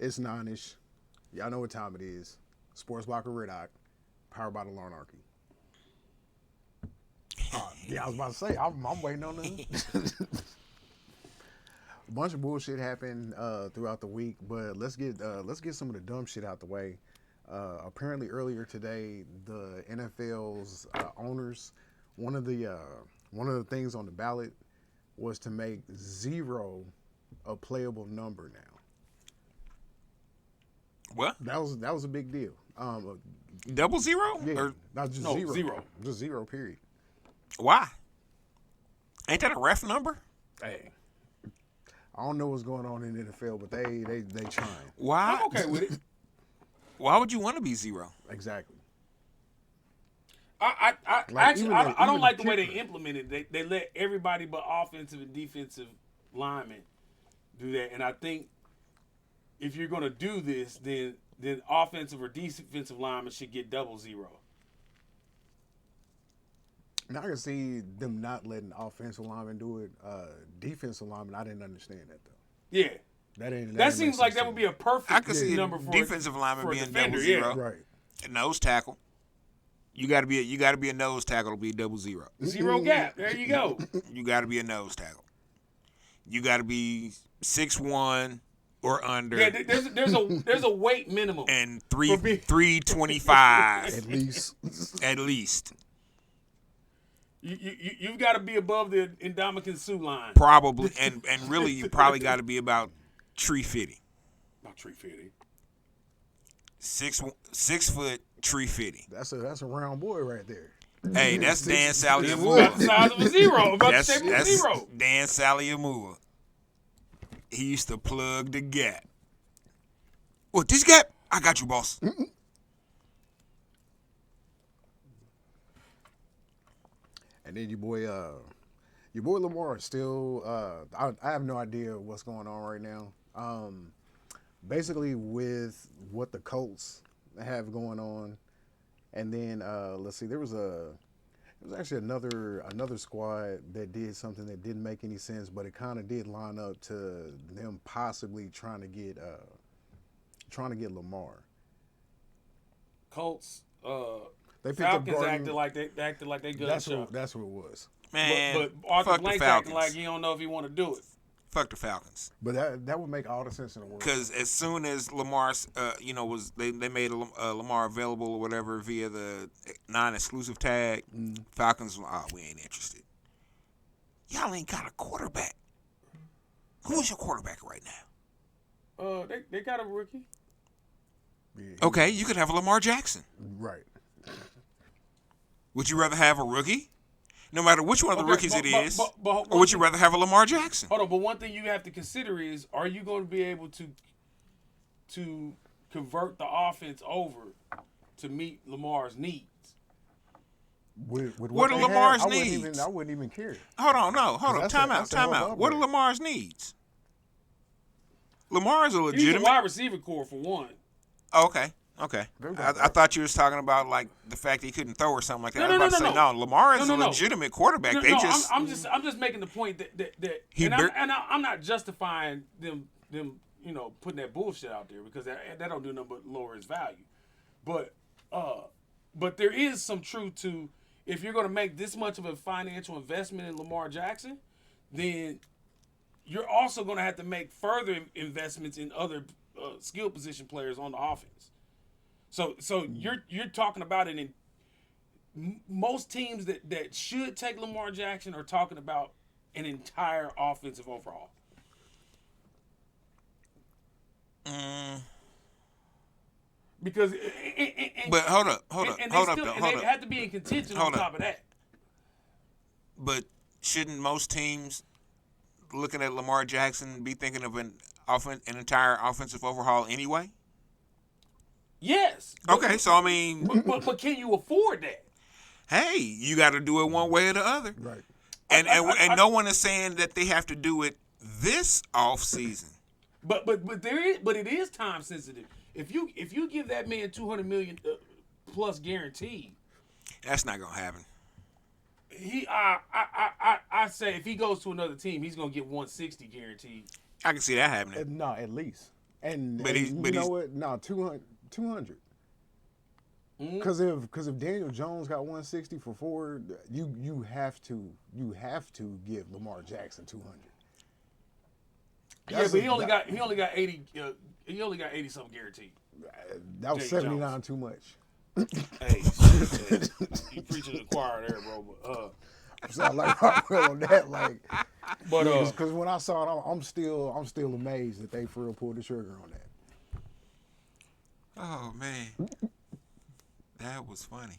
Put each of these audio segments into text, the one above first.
It's 9-ish. Y'all know what time it is. Sports Block of Red-Eye, powered by the Larnarchy. Yeah, I was about to say, I'm waiting on them. A bunch of bullshit happened throughout the week, but let's get some of the dumb shit out the way. Apparently, earlier today, the NFL's owners, one of the things on the ballot was to make 0 a playable number now. What? That was a big deal. Double zero? Yeah, Or not just No, zero. zero. Just 0, period. why? Ain't that a ref number? Hey, I don't know what's going on in the NFL, but they trying. Why? I'm okay with it. Why would you want to be 0? Exactly. I Like, actually even I the don't like the way they kicker. implemented it. They let everybody but offensive and defensive linemen do that, and I think if you're going to do this, then offensive or defensive linemen should get double 0. Now I can see them not letting offensive linemen do it. Defensive linemen, I didn't understand that though. Yeah, That seems like that would be a perfect I could see number a for defensive for lineman a being defender, double yeah. 0. right. Nose tackle. You gotta be a nose tackle to be double 0. 0 gap. There you go. You gotta be a nose tackle. You gotta be 6'1" or under. Yeah, there's a weight minimum. And For me. 325 At least. at least. You've got to be above the Indomitian Sue line. Probably and really you probably gotta be about 350. Not 350. 6 foot 350. That's a round boy right there. Hey, that's Dan About the Saliamua. size of a 0. About the That's shape of a 0. Dan Saliamua. He used to plug the gap. What, this gap? I got you, boss. And then your boy Lamar is still. I have no idea what's going on right now. Basically, with what the Colts have going on, and then let's see, there was actually another squad that did something that didn't make any sense, but it kind of did line up to them possibly trying to get Lamar. Colts. They picked up Falcons Gardner. acted like they good That's shot. what it was. Man, But Arthur fuck the Blank's Falcons. acting like he don't know if he want to do it. Fuck the Falcons. But that would make all the sense in the world. Because as soon as Lamar's, they made Lamar available or whatever via the non-exclusive tag, Falcons, we ain't interested. Y'all ain't got a quarterback. Who is your quarterback right now? They got a rookie. Yeah, Okay, you could have a Lamar Jackson. right. Would you rather have a rookie? No matter which one of the rookies it is. But Or would you rather have a Lamar Jackson? Hold on, but one thing you have to consider is, are you going to be able to convert the offense over to meet Lamar's needs? With What are they had, Lamar's I wouldn't needs? even, I wouldn't even care. Hold on. Time that's a out. hell of What are upgrade. Lamar's needs? Lamar is a He's a legitimate. wide receiver core for one. Oh, okay. They've I got that. thought you was talking about like the fact that he couldn't throw or something like that. No, I was about to say, no, Lamar is No, a no. legitimate quarterback. I'm just making the point that He and, bar- I'm not justifying them putting that bullshit out there, because that don't do nothing but lower his value. But there is some truth to, if you're going to make this much of a financial investment in Lamar Jackson, then you're also going to have to make further investments in other skill position players on the offense. So you're talking about it in most teams that should take Lamar Jackson are talking about an entire offensive overhaul. Because But hold up. and they have to be in contention Hold on up. top of that. But shouldn't most teams looking at Lamar Jackson be thinking of an entire offensive overhaul anyway? Yes. Okay, so I mean, But can you afford that? hey, you got to do it one way or the other. Right. And no one is saying that they have to do it this off season. But it is time sensitive. If you give that man $200 million plus guaranteed, That's not gonna happen. I say if he goes to another team, he's gonna get 160 guaranteed. I can see that happening. No, at least. And you know what? No, 200. Because if Daniel Jones got 160 for Ford, you have to give Lamar Jackson 200. Yeah, but he only got 80. He only got 80 something guaranteed. That was 79 Jones. Too much. Hey, you preaching to the choir there, bro. But sound like Rockwell on that, like. But because when I saw it, I'm still amazed that they for real pulled the trigger on that. Oh man, that was funny.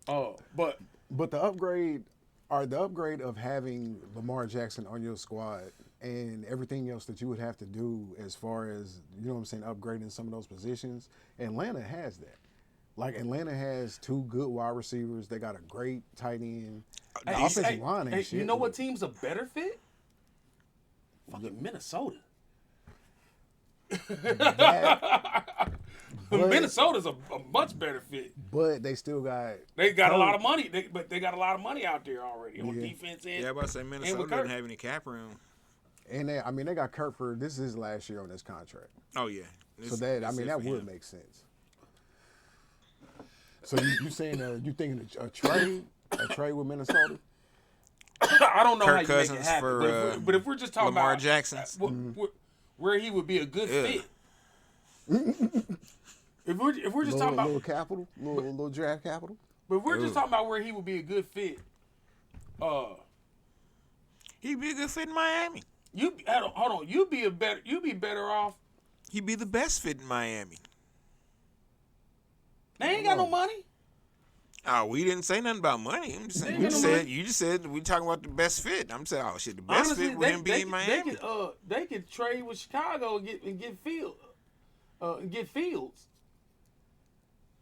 Oh, but the upgrade of having Lamar Jackson on your squad and everything else that you would have to do as far as, you know what I'm saying, upgrading some of those positions. Atlanta has that. Like, Atlanta has 2 good wide receivers. They got a great tight end. The offensive line ain't shit. You know what team's a better fit? Fucking Minnesota. Minnesota's a much better fit. But they still got... They got a lot of money. They got a lot of money out there already on defense. And, yeah, I was about to say Minnesota doesn't have any cap room. And they got Kurt for... This is his last year on this contract. Oh, yeah. That would make sense. So you saying you thinking a trade with Minnesota? I don't know Kirk how you Cousins make it happen, but if we're just talking Lamar about Jackson, where he would be a good fit. If we're just talking about little capital, little draft capital. But if we're just talking about where he would be a good fit, he'd be a good fit in Miami. Hold on, you'd be better off. He'd be the best fit in Miami. They ain't got no money. Oh, we didn't say nothing about money. I'm just saying, you just said we talking about the best fit. I'm saying, oh shit, the best fit with him being in Miami. They could trade with Chicago and get Fields.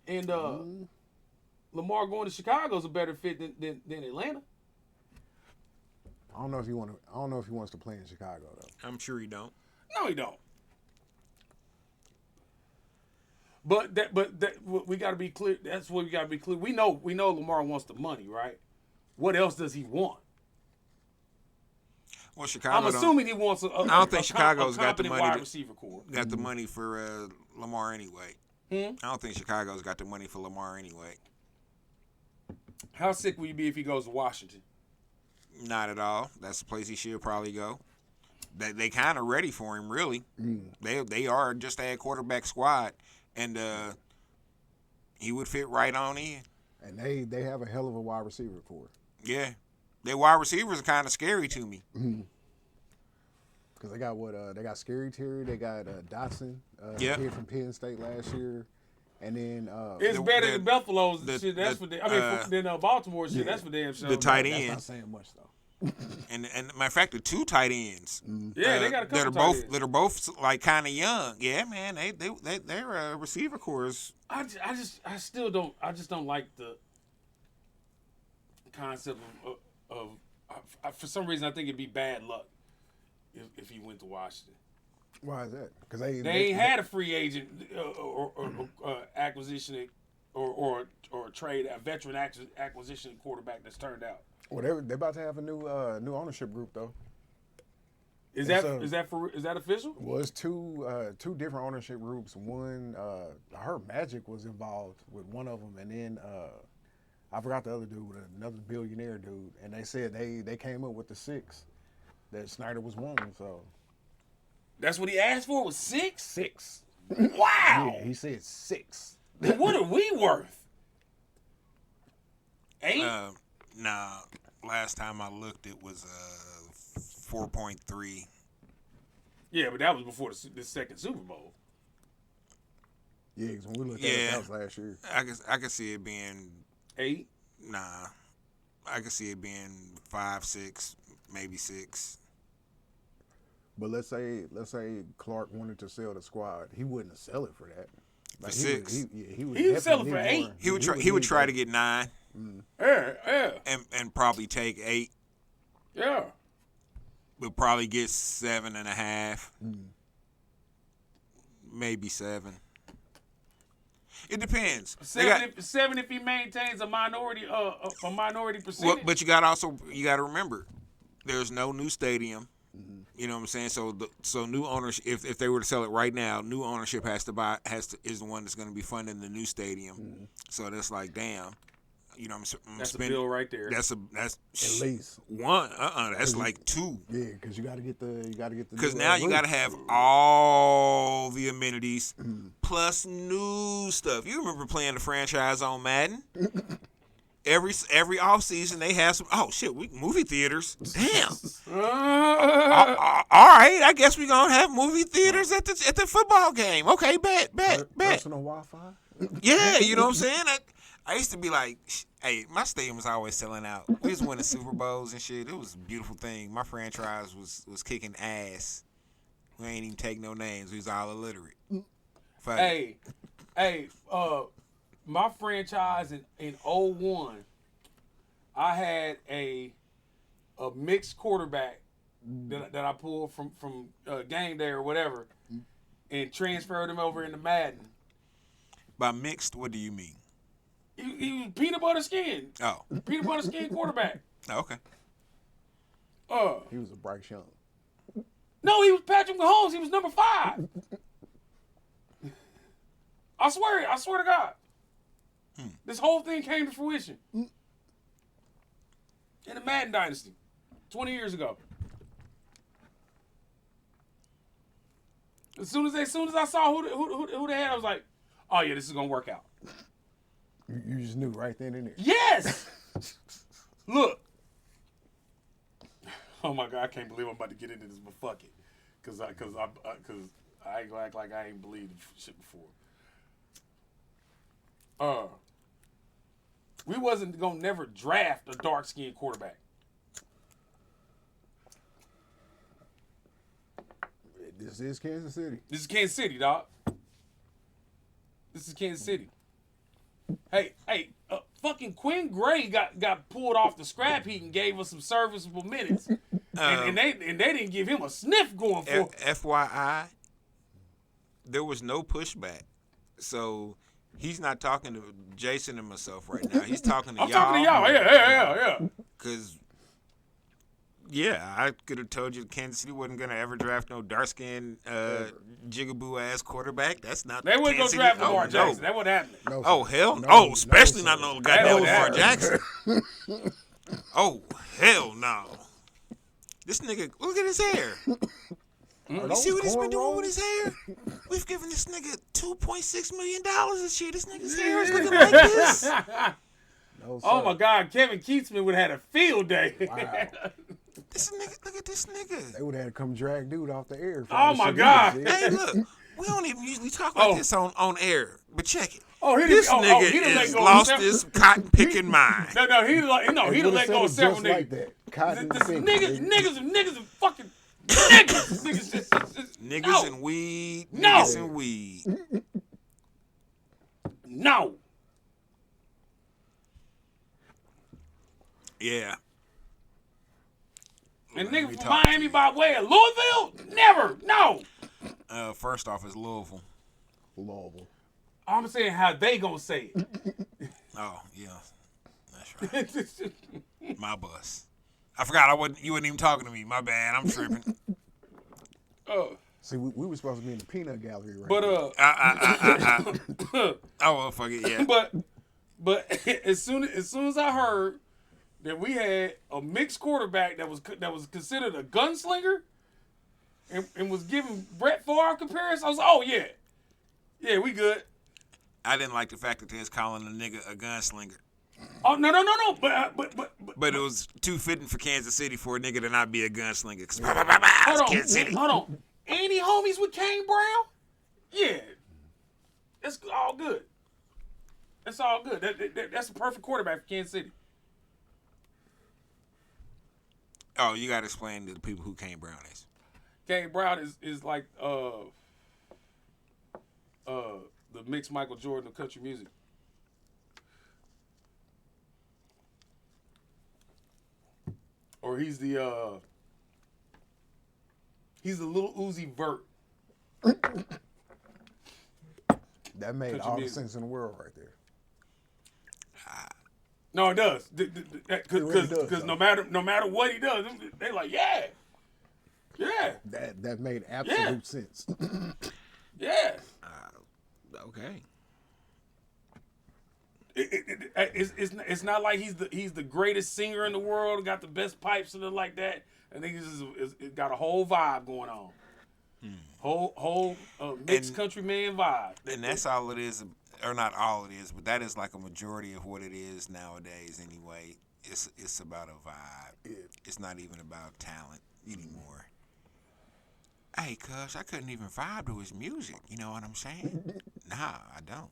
And Lamar going to Chicago is a better fit than Atlanta. I don't know if he wants to play in Chicago though. I'm sure he don't. No, he don't. But we got to be clear. That's what we got to be clear. We know Lamar wants the money, right? What else does he want? Well, Chicago. I'm assuming he wants I don't think Chicago's got the money. Wide receiver core. Got the money for Lamar anyway. I don't think Chicago's got the money for Lamar anyway. How sick will you be if he goes to Washington? Not at all. That's the place he should probably go. They kind of ready for him, really. They are just a quarterback squad. And he would fit right on in. And they have a hell of a wide receiver core. Yeah. Their wide receivers are kind of scary to me. Because they got they got Scary Terry, they got Dotson here from Penn State last year. And then it's better than Buffalo's shit. That's for than Baltimore shit. That's for damn sure. The tight end. That's not saying much though. and matter of fact, the 2 tight ends. Yeah, they got a couple that are both like kind of young. Yeah, man, their receiver cores. I still don't like the concept of for some reason I think it'd be bad luck if he went to Washington. Why is that? Because they ain't had a free agent or acquisition or trade, a veteran acquisition quarterback that's turned out. Well, they're about to have a new ownership group though. Is that official? Well, it's two different ownership groups. One, I heard Magic was involved with one of them, and then I forgot the other dude, another billionaire dude, and they said they came up with the 6 that Snyder was wanting. So that's what he asked for, was 6? 6. Wow. Yeah, he said 6. What are we worth? 8? Nah. Last time I looked, it was 4.3. Yeah, but that was before the second Super Bowl. Yeah, because when we looked at it, that was last year. I could see it being 8. Nah, I could see it being 5, 6, maybe 6. But let's say Clark wanted to sell the squad, he wouldn't sell it for that. Like for 6. He would sell it for 8. He would try to get 9. Yeah. And probably take 8. Yeah. We'll probably get 7.5. Maybe 7. It depends. 7 if he maintains a minority percentage. Well, but you got to remember, there's no new stadium. You know what I'm saying? So new ownership, if they were to sell it right now, new ownership is the one that's going to be funding the new stadium. Mm-hmm. So that's like, damn. You know, I'm That's a spending. bill right there. That's At least. one. That's like two. Yeah, because you got to get the. Because now you roof. got to have all the amenities plus new stuff. You remember playing the franchise on Madden? Every offseason they have some. Oh shit, movie theaters. Damn. All right, I guess we're gonna have movie theaters at the football game. Okay, bet. Personal Wi-Fi. Yeah, you know what I'm saying. I used to be like, hey, my stadium was always selling out. We was winning Super Bowls and shit. It was a beautiful thing. My franchise was kicking ass. We ain't even take no names. We was all illiterate. Hey, my franchise in 01, I had a mixed quarterback that I pulled from game day or whatever, and transferred him over into Madden. By mixed, what do you mean? He was peanut butter skin. Oh, Peanut butter skin quarterback. okay. He was a Bryce Young. No, he was Patrick Mahomes. He was number 5. I swear to God. This whole thing came to fruition. In the Madden dynasty. 20 years ago. As soon as I saw who they had, I was like, oh yeah, this is gonna work out. You just knew right then and there. Yes! Look. Oh my God, I can't believe I'm about to get into this, but fuck it. Cause I ain't gonna act like I ain't believed shit before. We wasn't gonna never draft a dark-skinned quarterback. This is Kansas City. This is Kansas City, dog. This is Kansas City. Hey, fucking Quinn Gray got pulled off the scrap heap and gave us some serviceable minutes, and they didn't give him a sniff going for. FYI, there was no pushback, so he's not talking to Jason and myself right now. He's talking to I'm y'all. talking to y'all. Yeah. Because, yeah, I could have told you Kansas City wasn't going to ever draft no dark-skinned, jigaboo-ass quarterback. That's not They wouldn't go Kansas draft City. Lamar Jackson. That wouldn't happen. No, Oh, sir. hell? No, Especially no, not sir. no goddamn Hell Lamar no. Jackson. Oh, hell no. This nigga, look at his hair. You see what he's been doing with his hair? We've given this nigga $2.6 million this year. This nigga's hair is looking like this. No, Oh sir. my God, Kevin Keatsman would have had a field day. Wow. This nigga, look at this nigga. They would have had to come drag dude off the air. Oh, my God. Hey, look, we don't even usually talk like this on air, but check it. Oh, This nigga he done let is go of lost several- his cotton picking mind. No, he done let go of several niggas. Like that. Cotton This picking. niggas are fucking niggas. Niggas just Niggas no. and weed. No. Niggas and weed. No. Yeah. And Let me niggas from talk to Miami you. by way of Louisville? Never. No. First off, it's Louisville. Louisville. I'm saying how they gonna say it. Oh, yeah. That's right. My bus. I forgot you wasn't even talking to me. My bad. I'm tripping. See, we were supposed to be in the peanut gallery right But Oh, well, fuck it, yeah. but as soon as I heard that we had a mixed quarterback that was considered a gunslinger and was giving Brett Favre comparison, I was like, oh yeah, we good. I didn't like the fact that they was calling a nigga a gunslinger. Oh no, But it was too fitting for Kansas City for a nigga to not be a gunslinger. Cause Kansas City. hold on. Any homies with Kane Brown? Yeah, it's all good. That's all good. That's a perfect quarterback for Kansas City. Oh, you gotta explain to the people who Kane Brown is. Kane Brown is like the mixed Michael Jordan of country music. Or he's the little Uzi Vert. That made Country all the music. sense in the world right there. No, it does. really does, Because though. no matter what he does, they like, yeah. Yeah. That made absolute sense. Yeah. Okay. It's not like he's the greatest singer in the world, got the best pipes and like that. I think it's got a whole vibe going on. Whole mixed country man vibe. And that's all it is, or not all it is, but that is like a majority of what it is nowadays. Anyway, it's about a vibe. It's not even about talent anymore. Hey, cuz I couldn't even vibe to his music. You know what I'm saying? Nah, I don't.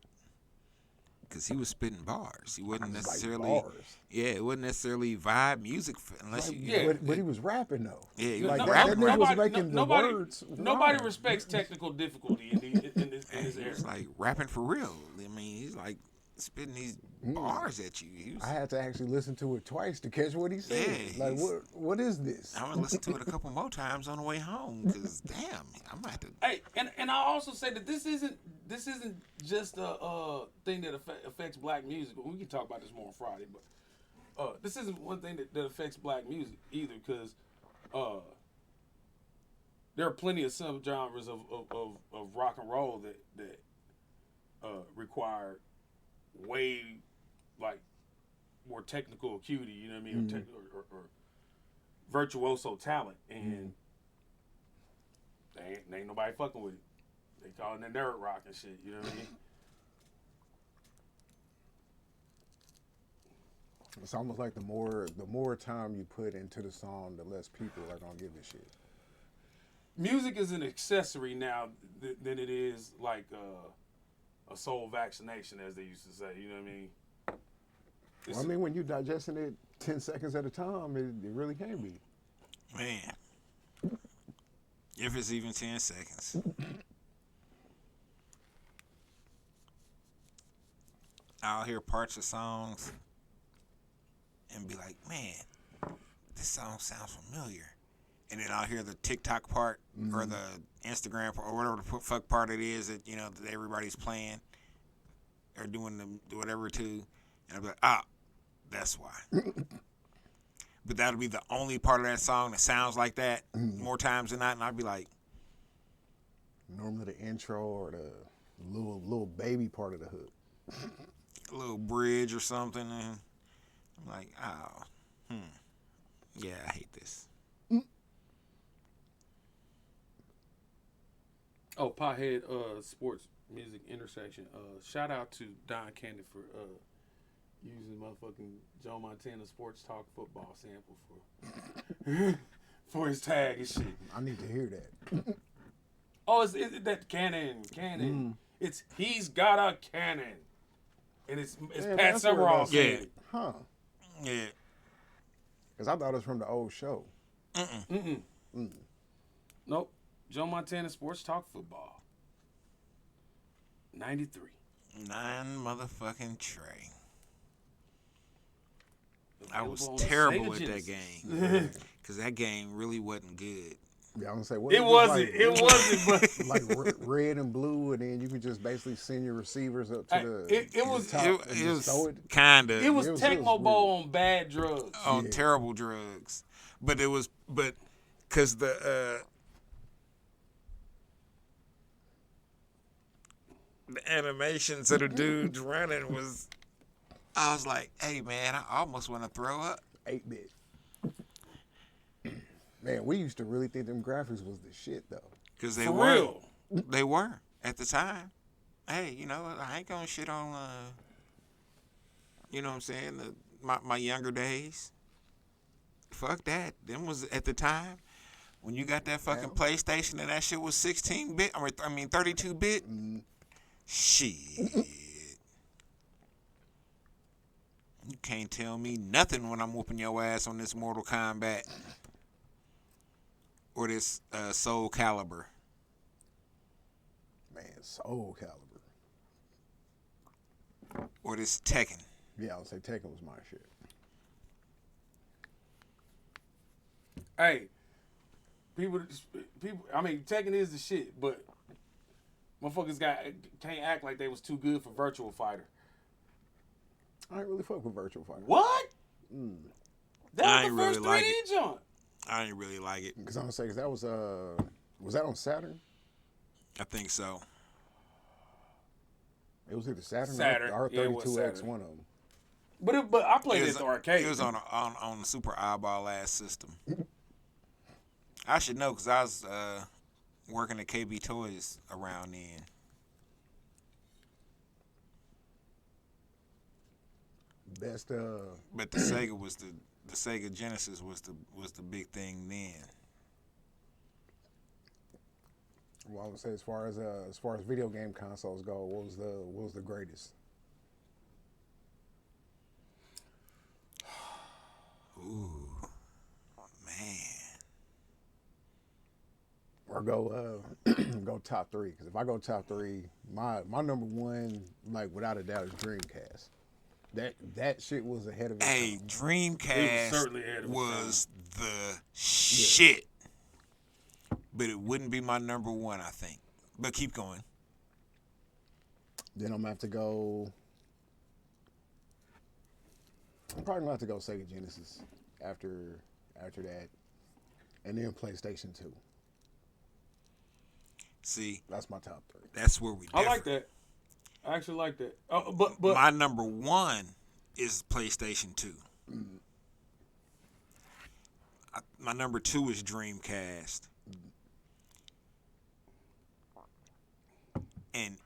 Because he was spitting bars. He wasn't necessarily. Like bars. Yeah, it wasn't necessarily vibe music unless Like, you. Yeah. but he was rapping though. Yeah, he Like was that rapping. nigga was making the words. Nobody rhyme. respects technical difficulty in this He era. was like rapping for real. I mean, he's like spitting these bars at you. He was, I had to actually listen to it twice to catch what he said. Yeah, Like, what is this? I'm gonna listen to it a couple more times on the way home. Because damn, I'm gonna have to. Hey, and I also say that this isn't just a thing that affects black music. We can talk about this more on Friday, but this isn't one thing that affects black music either, because there are plenty of subgenres of rock and roll that require way like more technical acuity. You know what I mean, or virtuoso talent, and they ain't nobody fucking with it. They calling it nerd rock and shit. You know what I mean? It's almost like the more time you put into the song, the less people are gonna give a shit. Music is an accessory now than it is like a soul vaccination, as they used to say. You know what I mean? Well, I mean, when you're digesting it 10 seconds at a time, it really can be. Man, if it's even 10 seconds. I'll hear parts of songs and be like, man, this song sounds familiar. And then I'll hear the TikTok part or the Instagram part or whatever the fuck part it is that, you know, that everybody's playing or doing whatever to. And I'll be like, that's why. But that'll be the only part of that song that sounds like that more times than not. And I'll be like, Normally the intro or the little baby part of the hook. a little bridge or something. And I'm like, yeah, I hate this. Oh, Pothead Sports Music Intersection. Shout out to Don Candy for using motherfucking Joe Montana Sports Talk football sample for his tag and shit. I need to hear that. Oh, it's that cannon. It's he's got a cannon, and it's Yeah, Pat that's where Summerall that's- saying Yeah. it. Huh. Yeah. Because I thought it was from the old show. Nope. Joe Montana Sports Talk football. 93. 9 motherfucking Trey. I was Available on the terrible Sega at that Genesis. game. Because that game really wasn't good. Yeah, I'm gonna say what It is wasn't. like? It wasn't. But Like red and blue, and then you could just basically send your receivers up to Hey, the it the was- top It, and it just throw was it. kind it of was it was Tecmo weird. Bowl on bad drugs. on Yeah. terrible drugs. But it was, because the animations of the dudes running was, I was like, hey man, I almost want to throw up. 8-bit. Man, we used to really think them graphics was the shit though. Because they For were. real. They were at the time. Hey, you know, I ain't gonna shit on, you know what I'm saying, my younger days. Fuck that. Them was at the time when you got that fucking PlayStation and that shit was 16-bit. I mean 32-bit. Shit. You can't tell me nothing when I'm whooping your ass on this Mortal Kombat or this Soul Calibur. Man, Soul Calibur. Or this Tekken. Yeah, I would say Tekken was my shit. Hey, people. I mean, Tekken is the shit, but motherfuckers can't act like they was too good for Virtual Fighter. I ain't really fuck with Virtual Fighter. What? I That was ain't the first really like 3D joint. I didn't really like it. Because I'm gonna say, 'cause that was that on Saturn? I think so. It was either Saturn, Saturn. or Yeah, it was 32X, Saturn. one of them. But I played it at the arcade. It was on the super eyeball ass system. I should know because I was working at KB Toys around then. Best But the Sega was the Sega Genesis was the big thing then. well, I would say as far as video game consoles go, what was the greatest? Ooh, man. Or go go top three, because if I go top three, my number one, like without a doubt, is Dreamcast. That shit was ahead of its Hey, time. Dreamcast certainly ahead of its was the shit. But it wouldn't be my number one, I think. But keep going. Then I'm gonna have to go. I'm probably gonna have to go Sega Genesis after that, and then PlayStation 2. See, That's my top three. that's where we differ. I like that. I actually like that. But My number one is PlayStation 2. My number two is Dreamcast. And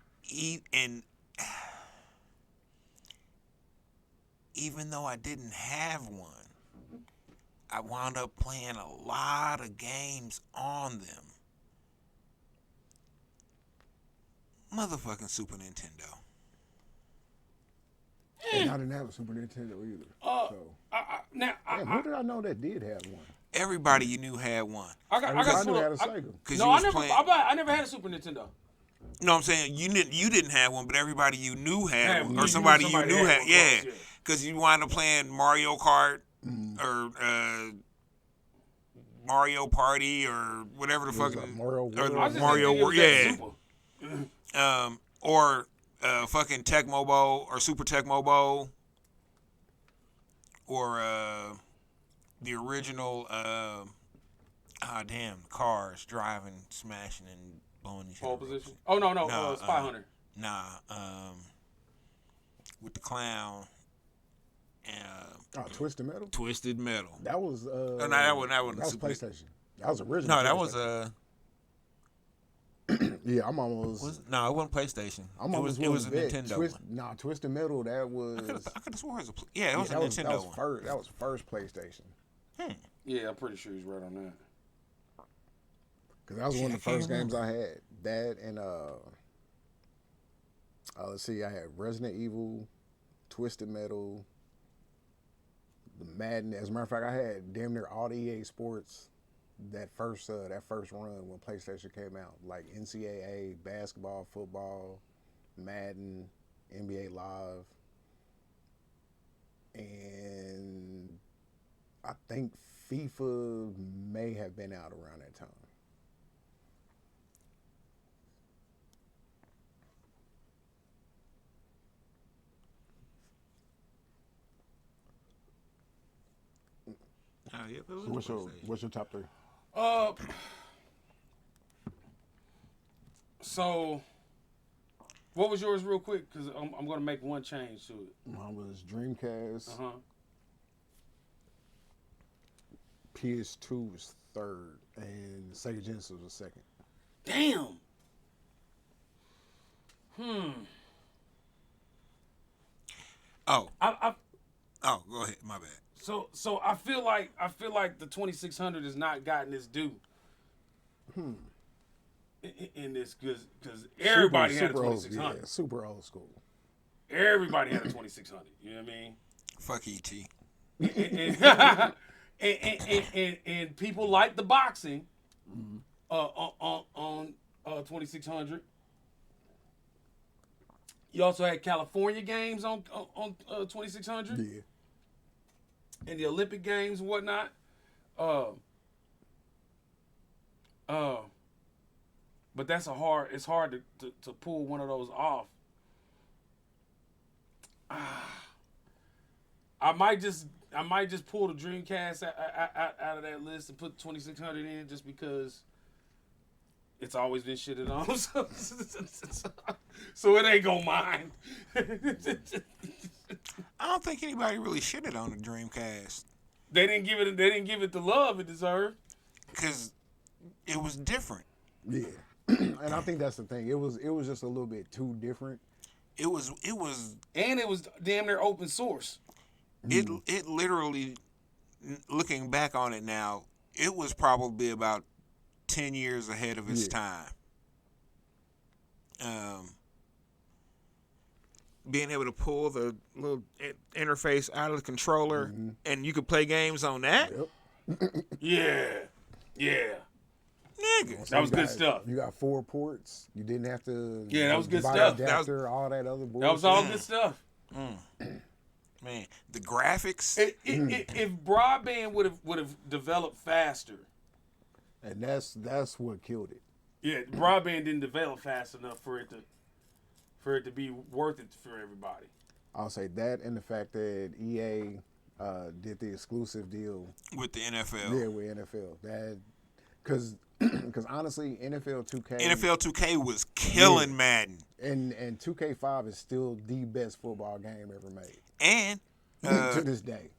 even though I didn't have one, I wound up playing a lot of games on them. Motherfucking Super Nintendo. And I didn't have a Super Nintendo either. Who did I know that did have one? Everybody you knew had one. I got I knew full I of- had a Sega. Cause No, you I was never. playing. I never had a Super Nintendo. No, I'm saying you didn't have one, but everybody you knew had Had one, one. or somebody you knew had. one, Yeah, yeah. because you wind up playing Mario Kart or Mario Party or whatever the fuck. was like Mario or World. I just Mario didn't World, think it was that yeah. super. Or fucking Tech Mobo or Super Tech Mobo, or the original. Cars driving, smashing, and blowing each Pole other up. position. Oh no, Nah, Spy Hunter. Nah, with the clown and Twisted Metal. Twisted Metal. That was. No, that wasn't That was Super- PlayStation. That was original. No, that was Yeah, I'm almost. no, it wasn't PlayStation. I'm It was almost a willing to bet Nintendo one. Nah, Twisted Metal. That was. I could have swore it was it was a that Nintendo was one. That was first PlayStation. Yeah, I'm pretty sure he's right on that. Because that was one of the I can't first games remember. I had. That and let's see, I had Resident Evil, Twisted Metal, the Madden. As a matter of fact, I had damn near all the EA Sports that first run when PlayStation came out, like NCAA, basketball, football, Madden, NBA Live, and I think FIFA may have been out around that time. Oh, yeah, but it was So PlayStation. what's your top three? So, what was yours, real quick? Because I'm going to make one change to it. Mine was Dreamcast. Uh huh. PS2 was third, and Sega Genesis was second. Damn. Oh, I go ahead. My bad. so I feel like the 2600 has not gotten its due. In this, because everybody had a super old, 2600. yeah, super old school. Everybody had a 2600. You know what I mean? Fuck E.T. And people like the boxing on 2600. You also had California games on 2600, Yeah. and the Olympic games and whatnot. But it's hard to pull one of those off. I might just I might just pull the Dreamcast out of that list and put 2600 in just because it's always been shitted on. So it ain't gonna mind. I don't think anybody really shitted on the Dreamcast They didn't give it the love it deserved. because it was different. Yeah. And I think that's the thing. It was just a little bit too different. It was And it was damn near open source. it literally, looking back on it now, it was probably about 10 years ahead of its time. Being able to pull the little interface out of the controller and you could play games on that. Yep. Yeah. Nigga. That was good stuff. You got 4 ports. You didn't have to. Yeah, that was good buy stuff. Adapter, all that other bullshit. That was all good stuff. Man, the graphics. If broadband would have developed faster, And that's what killed it. yeah, broadband didn't develop fast enough for it to be worth it for everybody. I'll say that, and the fact that EA did the exclusive deal. With the NFL. Yeah, with NFL. That because honestly, NFL 2K. NFL 2K was killing Madden. And 2K5 is still the best football game ever made. And to this day.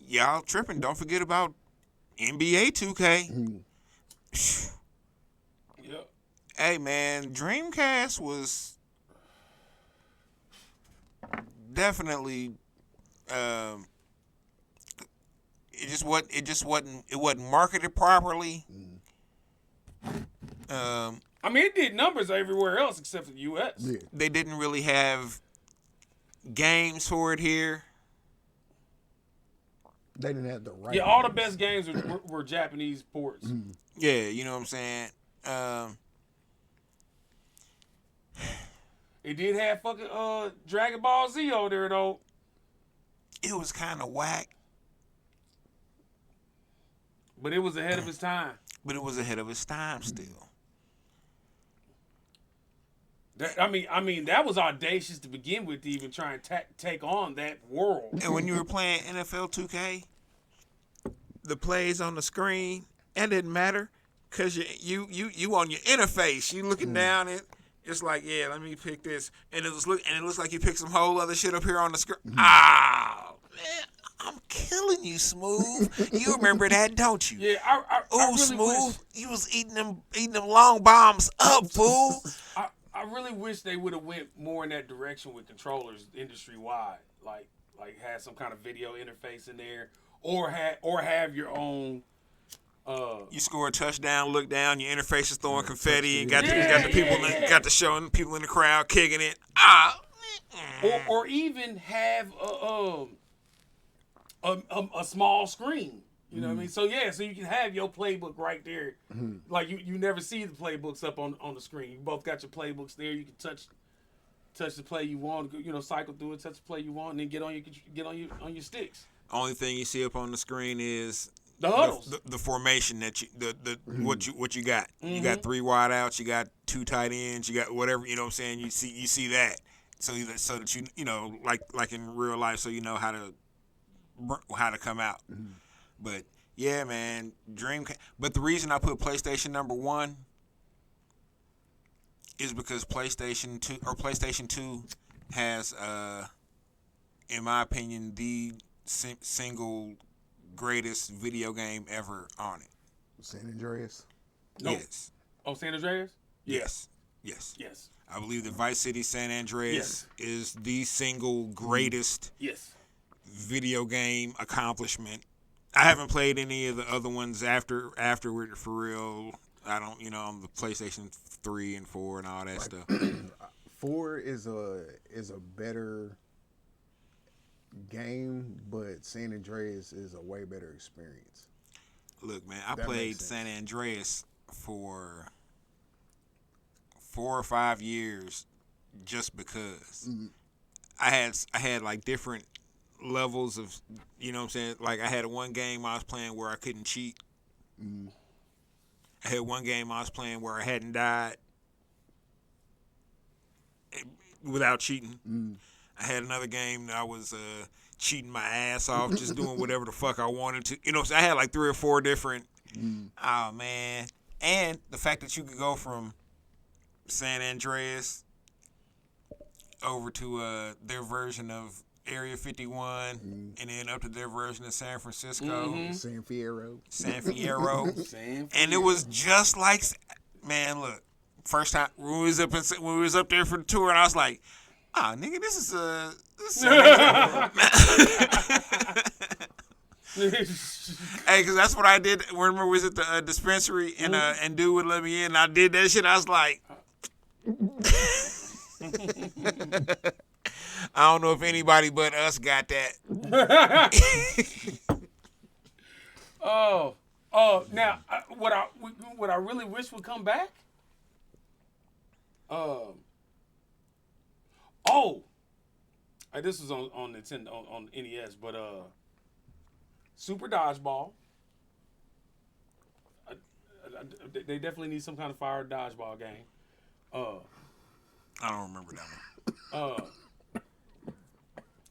y'all tripping. Don't forget about NBA 2K. Yep. Hey, man, Dreamcast was definitely it wasn't marketed properly. I mean, it did numbers everywhere else except for the U.S. Yeah. They didn't really have games for it here. They didn't have the right. Yeah, all the best games were Japanese ports. Yeah, you know what I'm saying? It did have fucking Dragon Ball Z on there though. It was kind of whack, But it was ahead of its time. but it was ahead of its time still. I mean, that was audacious to begin with to even try and take on that world. And when you were playing NFL 2K, the plays on the screen, it didn't matter because you on your interface, you looking down it. It's like, yeah, let me pick this, and it looks like you picked some whole other shit up here on the screen. Ah, man, I'm killing you, Smooth. You remember that, don't you? Yeah, I really Smooth, you was eating them long bombs up, fool. I really wish they would have went more in that direction with controllers industry wide, like had some kind of video interface in there, or have your own. You score a touchdown, look down, your interface is throwing confetti, and got the people, got the showing people in the crowd kicking it. Or even have a small screen. You know what I mean? So you can have your playbook right there. Like you never see the playbooks up on the screen. You both got your playbooks there. You can touch the play you want. You know, cycle through it, touch the play you want, and then get on your sticks. Only thing you see up on the screen is The huddles. the formation that what you got. You got 3 wide outs. You got 2 tight ends. You got whatever. You know what I'm saying? You see that. So that you know like in real life, so you know how to come out. But yeah, man, But the reason I put PlayStation number 1 is because PlayStation 2 has, in my opinion, the single greatest video game ever on it. San Andreas. Nope. Yes. Oh, San Andreas? Yes. I believe that Vice City San Andreas is the single greatest video game accomplishment. I haven't played any of the other ones afterward for real. I don't, on the PlayStation 3 and 4 and all that stuff. 4 is a better game, but San Andreas is a way better experience. Look, man, I played San Andreas for 4 or 5 years just because I had like different levels of, you know what I'm saying? Like I had one game I was playing where I couldn't cheat. I had one game I was playing where I hadn't died without cheating. I had another game that I was cheating my ass off, just doing whatever the fuck I wanted to. You know, so I had like 3 or 4 different. Oh man, and the fact that you could go from San Andreas over to their version of Area 51, and then up to their version of San Francisco, San Fierro. San Fierro, and it was just like, man, look, first time when we was up there for the tour, and I was like, ah, nigga, this is Hey, cause that's what I did. Remember, we was at the dispensary and dude would let me in. And I did that shit. I was like, I don't know if anybody but us got that. Now what I really wish would come back. This was on Nintendo on NES, but Super Dodgeball. They definitely need some kind of fire dodgeball game. I don't remember that one.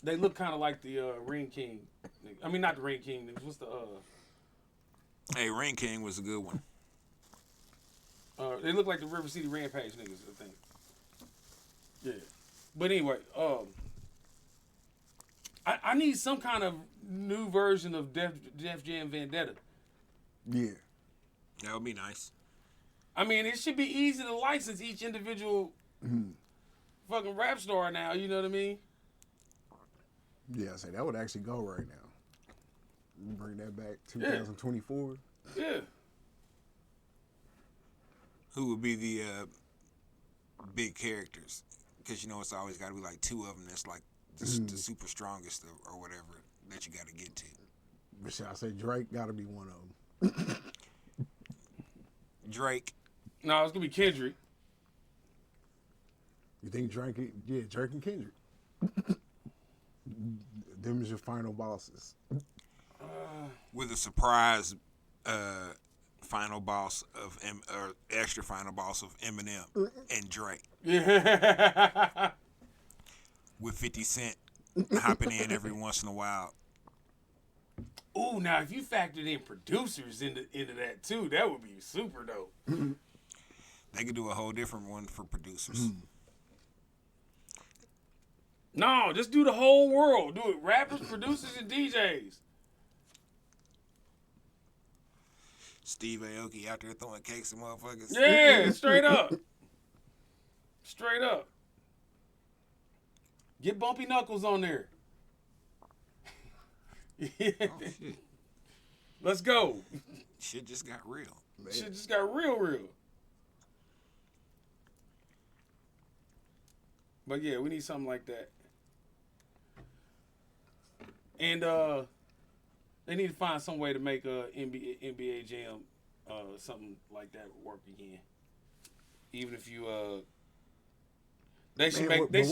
They look kind of like the Ring King. I mean, not the Ring King. What's the Hey, Ring King was a good one. They look like the River City Rampage niggas, I think. Yeah. But anyway, I need some kind of new version of Def Jam Vendetta. Yeah. That would be nice. I mean, it should be easy to license each individual fucking rap star now, you know what I mean? Yeah, I say that would actually go right now. Bring that back 2024. Yeah. Who would be the big characters? Because you know it's always got to be like 2 of them that's like the super strongest or whatever that you got to get to. But should I say Drake got to be one of them? Drake. No, it's gonna be Kendrick. You think Drake? Yeah, Drake and Kendrick. Them is your final bosses. With a surprise final boss of extra final boss of Eminem and Drake. Yeah. With 50 Cent hopping in every once in a while. Ooh, now if you factored in producers into that too, that would be super dope. They could do a whole different one for producers. No, just do the whole world. Do it rappers, producers, and DJs. Steve Aoki out there throwing cakes and motherfuckers. Yeah, straight up. Straight up. Get Bumpy Knuckles on there. Oh, shit. Let's go. Shit just got real. Man. Shit just got real. But yeah, we need something like that. And they need to find some way to make NBA Jam something like that work again. Even if you they should make Big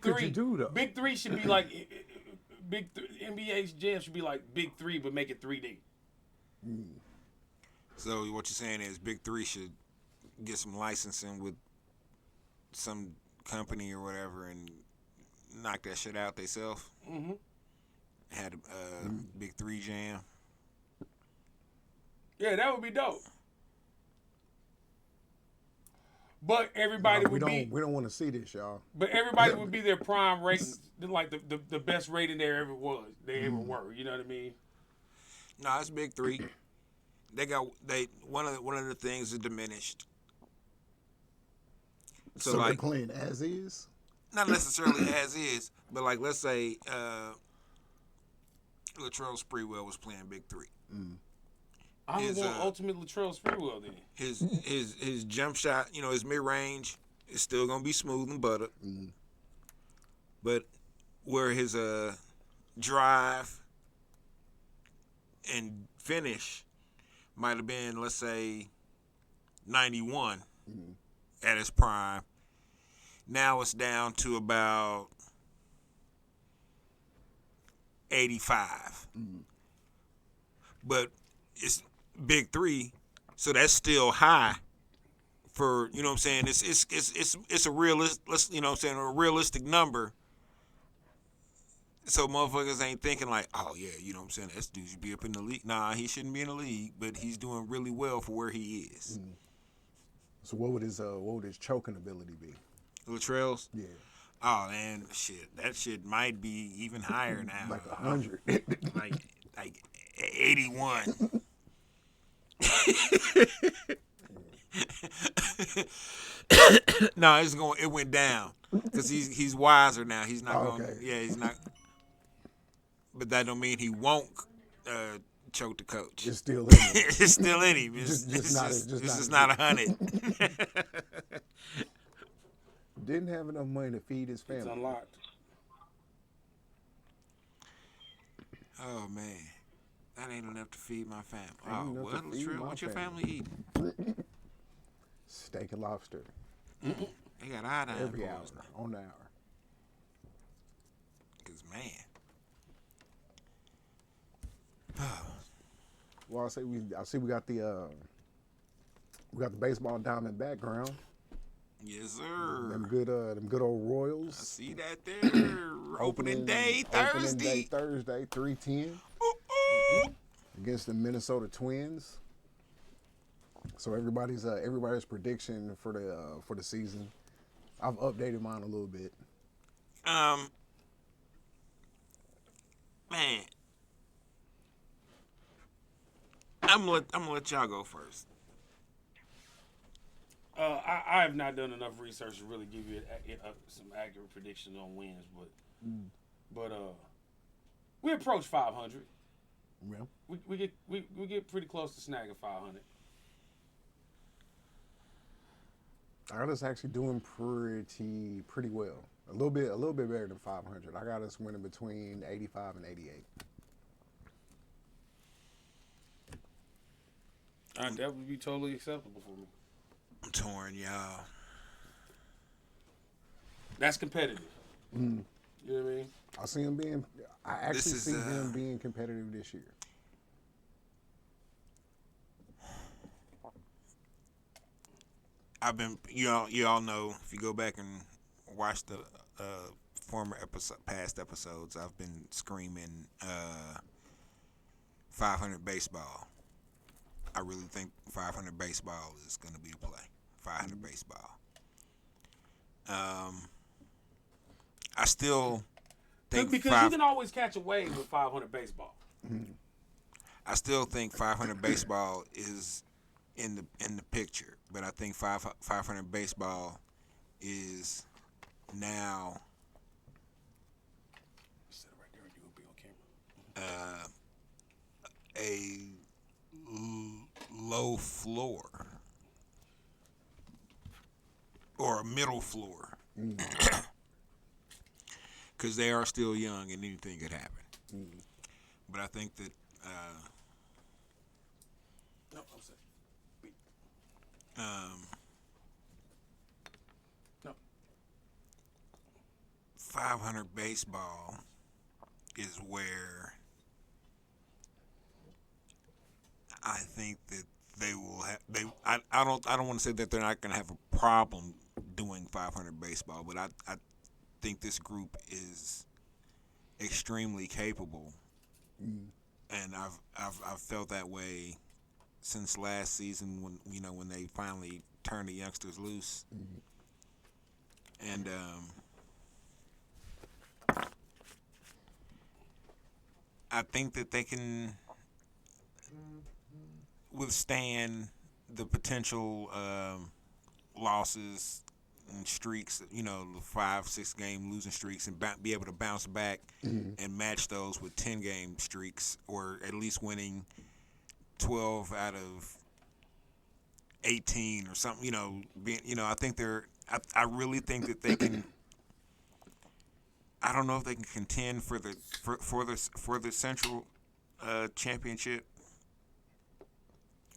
Three. Three. Do, though? Big Three should be like NBA Jam should be like Big Three, but make it 3D. So what you're saying is Big Three should get some licensing with some company or whatever and knock that shit out themselves. Had a Big Three Jam. Yeah, that would be dope. But everybody we would don't want to see this, y'all. But everybody would be their prime ratings, like the best rating they ever was, they ever were. You know what I mean? No, it's Big Three. One of the things is diminished. So like, they're playing as is? Not necessarily as is, but like let's say Latrell Sprewell was playing Big Three. I would want ultimate Latrell Sprewell then. His jump shot, his mid range is still gonna be smooth and butter. But where his drive and finish might have been, let's say, 91 at his prime. Now it's down to about 85. But it's Big Three, so that's still high for, you know what I'm saying? It's a realist, a realistic number. So motherfuckers ain't thinking like, oh yeah, you know what I'm saying? That dude should be up in the league. Nah, he shouldn't be in the league, but he's doing really well for where he is. So what would his choking ability be? Latrell's. Yeah, Oh man, shit. That shit might be even higher now. like 100. Like 81. No, it went down because he's wiser now. He's not going. Okay. Yeah, he's not. But that don't mean he won't choke the coach. It's still in him. It's still in him. Just It's not 100. Didn't have enough money to feed his It's family. unlocked. Oh man, that ain't enough to feed my family. Ain't Oh, enough well, to feed Latrell, my what your family. family eating? Steak and lobster They got iodine every hour poisoning. on the hour. Cause man, Well, I see we got the baseball diamond background. yes sir. Them good old I Royals. see that there. Opening day Thursday. 3:10 against the Minnesota Twins. So everybody's prediction for the season. I've updated mine a little bit. Man, I'm gonna let y'all go first. I have not done enough research to really give you some accurate predictions on wins, but we approach 500. Yeah. We get pretty close to snagging 500. I got us actually doing pretty well. A little bit better than 500. I got us winning between 85 and 88. That would be totally acceptable for me. I'm torn, y'all. That's competitive. You know what I mean? I actually This is, see him being competitive this year. I've been you all know if you go back and watch the past episodes, I've been screaming 500 baseball. I really think 500 baseball is going to be the play. 500 baseball. I still think because you can always catch a wave with 500 baseball. I still think 500 baseball is in the picture, but I think 500 baseball is now Sit right there and you will be on camera. a low floor or a middle floor because they are still young and anything could happen. But I think that No, I'm sorry. No. 500 baseball is where I think that they will have. I don't want to say that they're not going to have a problem doing 500 baseball, but I think this group is extremely capable, and I've felt that way since last season when they finally turned the youngsters loose, and I think that they can withstand the potential losses and streaks, the 5-6 game losing streaks, and be able to bounce back and match those with 10-game streaks, or at least winning 12 out of 18 or something. I think I really think that they can. I don't know if they can contend for the Central championship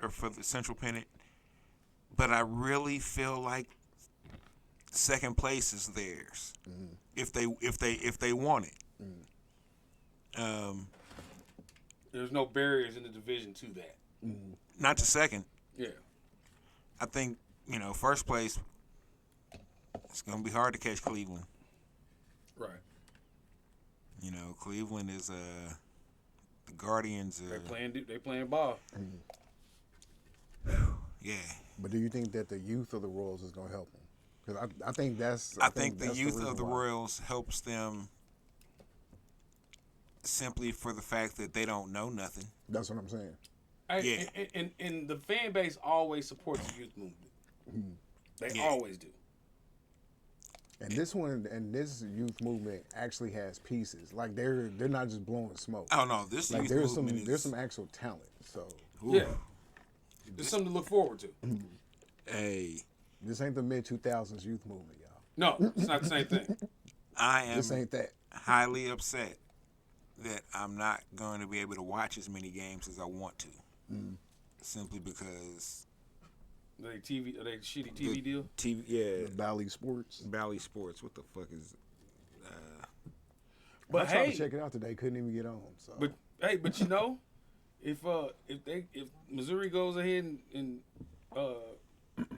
or for the Central pennant, but I really feel like second place is theirs if they want it. There's no barriers in the division to that. Not to second. Yeah. I think first place. It's gonna be hard to catch Cleveland. Right. You know, Cleveland is the Guardians. They playing ball. Yeah. But do you think that the youth of the Royals is going to help them? Because I think that's. I think the that's youth reason of the why. Royals helps them simply for the fact that they don't know nothing. That's what I'm saying. And the fan base always supports the youth movement. They Yeah. always do. And this youth movement actually has pieces. Like they're not just blowing smoke. Oh no, this Like youth there's movement there's is some actual talent. So oof. Yeah. There's something to look forward to. Hey, this ain't the mid 2000s youth movement, y'all. No, it's not the same thing. I am This ain't that. highly upset that I'm not going to be able to watch as many games as I want to, simply because Are they shitty TV deal? TV. Yeah, Valley Sports. Bally Sports. What the fuck is? But I tried hey, to check it out today. Couldn't even get on. So. but you know, if Missouri goes ahead and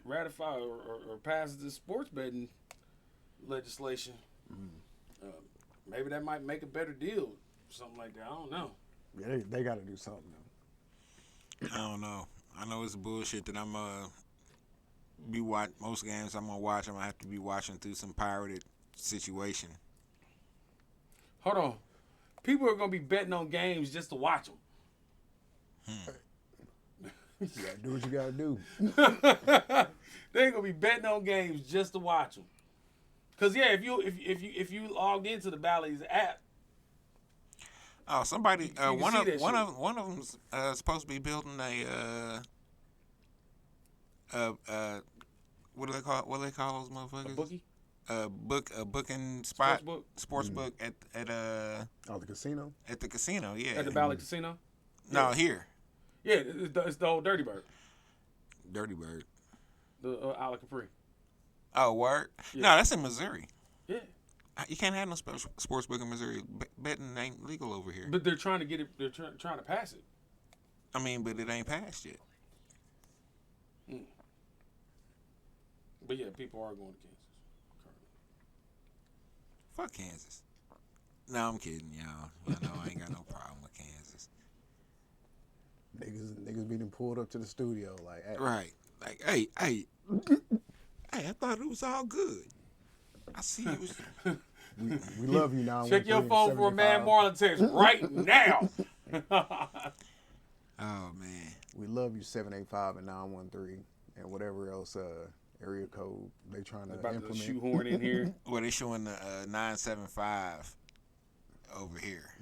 ratify or passes the sports betting legislation, maybe that might make a better deal, something like that. I don't know. Yeah, they got to do something. I don't know. I know it's bullshit that I'm most games I'm gonna watch. I'm gonna have to be watching through some pirated situation. Hold on, people are gonna be betting on games just to watch them. You got to do what you got to do. They're gonna be betting on games just to watch them. Cause yeah, if you logged into the Bally's app, Oh, somebody. You can One see of that one shit. of one of them's supposed to be building what do they call those motherfuckers? a bookie, A booking spot, sportsbook sports book at Oh, the casino? the casino. Yeah. at the Bally Casino. No, here, Yeah, it's the old Dirty Bird, Dirty Bird. the Ala Capri. Oh, word. Yeah. No, that's in Missouri. Yeah, You can't have no sports book in Missouri. Betting ain't legal over here. but they're trying to get it. They're trying to pass it. I mean, but it ain't passed yet. But yeah, people are going to Kansas. Fuck Kansas. No, I'm kidding, y'all. Y'all know I ain't got no problem with Kansas. Niggas being pulled up to the studio like, hey, Right. Like, hey, I thought it was all good. I see you was. we love you now. Check your phone for a Man Marlin text right now. Oh man. We love you 785 and 913 and whatever else area code they trying to About to implement. shoehorn in here. Well, they showing the 975 over here.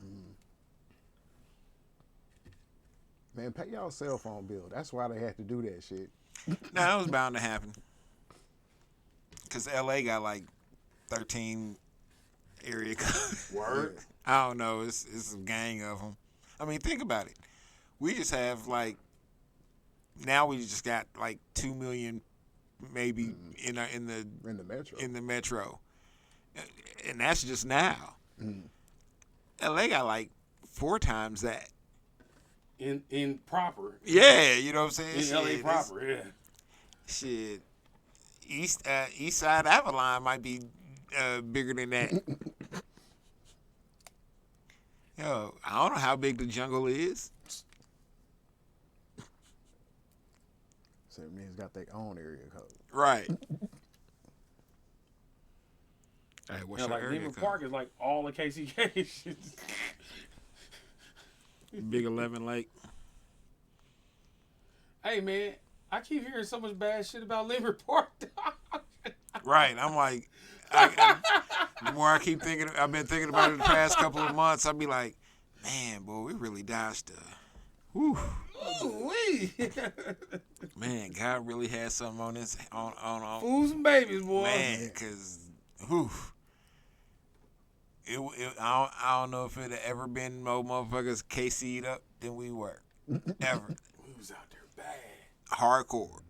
Man, pay y'all cell phone bill. That's why they had to do that shit. No, that was bound to happen. Cause LA got like 13 area codes. Word. I don't know. It's a gang of them. I mean, think about it. We just have like now we just got like 2 million maybe in the metro, and that's just now. LA got like 4 times that. In proper. Yeah, you know what I'm saying. In LA Shit, proper. Yeah. Shit, East Side Avalon might be bigger than that. Yo, I don't know how big the jungle is. So it means got their own area code. Right. Hey, what's Yeah, your like area Denver code? Park is like all the KCK shit. Big 11 Lake. Hey man, I keep hearing so much bad shit about Lamar Park. Right. I'm like, the more I keep thinking, I've been thinking about it the past couple of months. I'll be like, man, boy, we really dodged whew. Ooh-wee. Man, God really had something on this on Fools and babies, boy. man, cause whew. I don't know if it had ever been more motherfuckers KC'd up than we were. Ever. We was out there bad. Hardcore.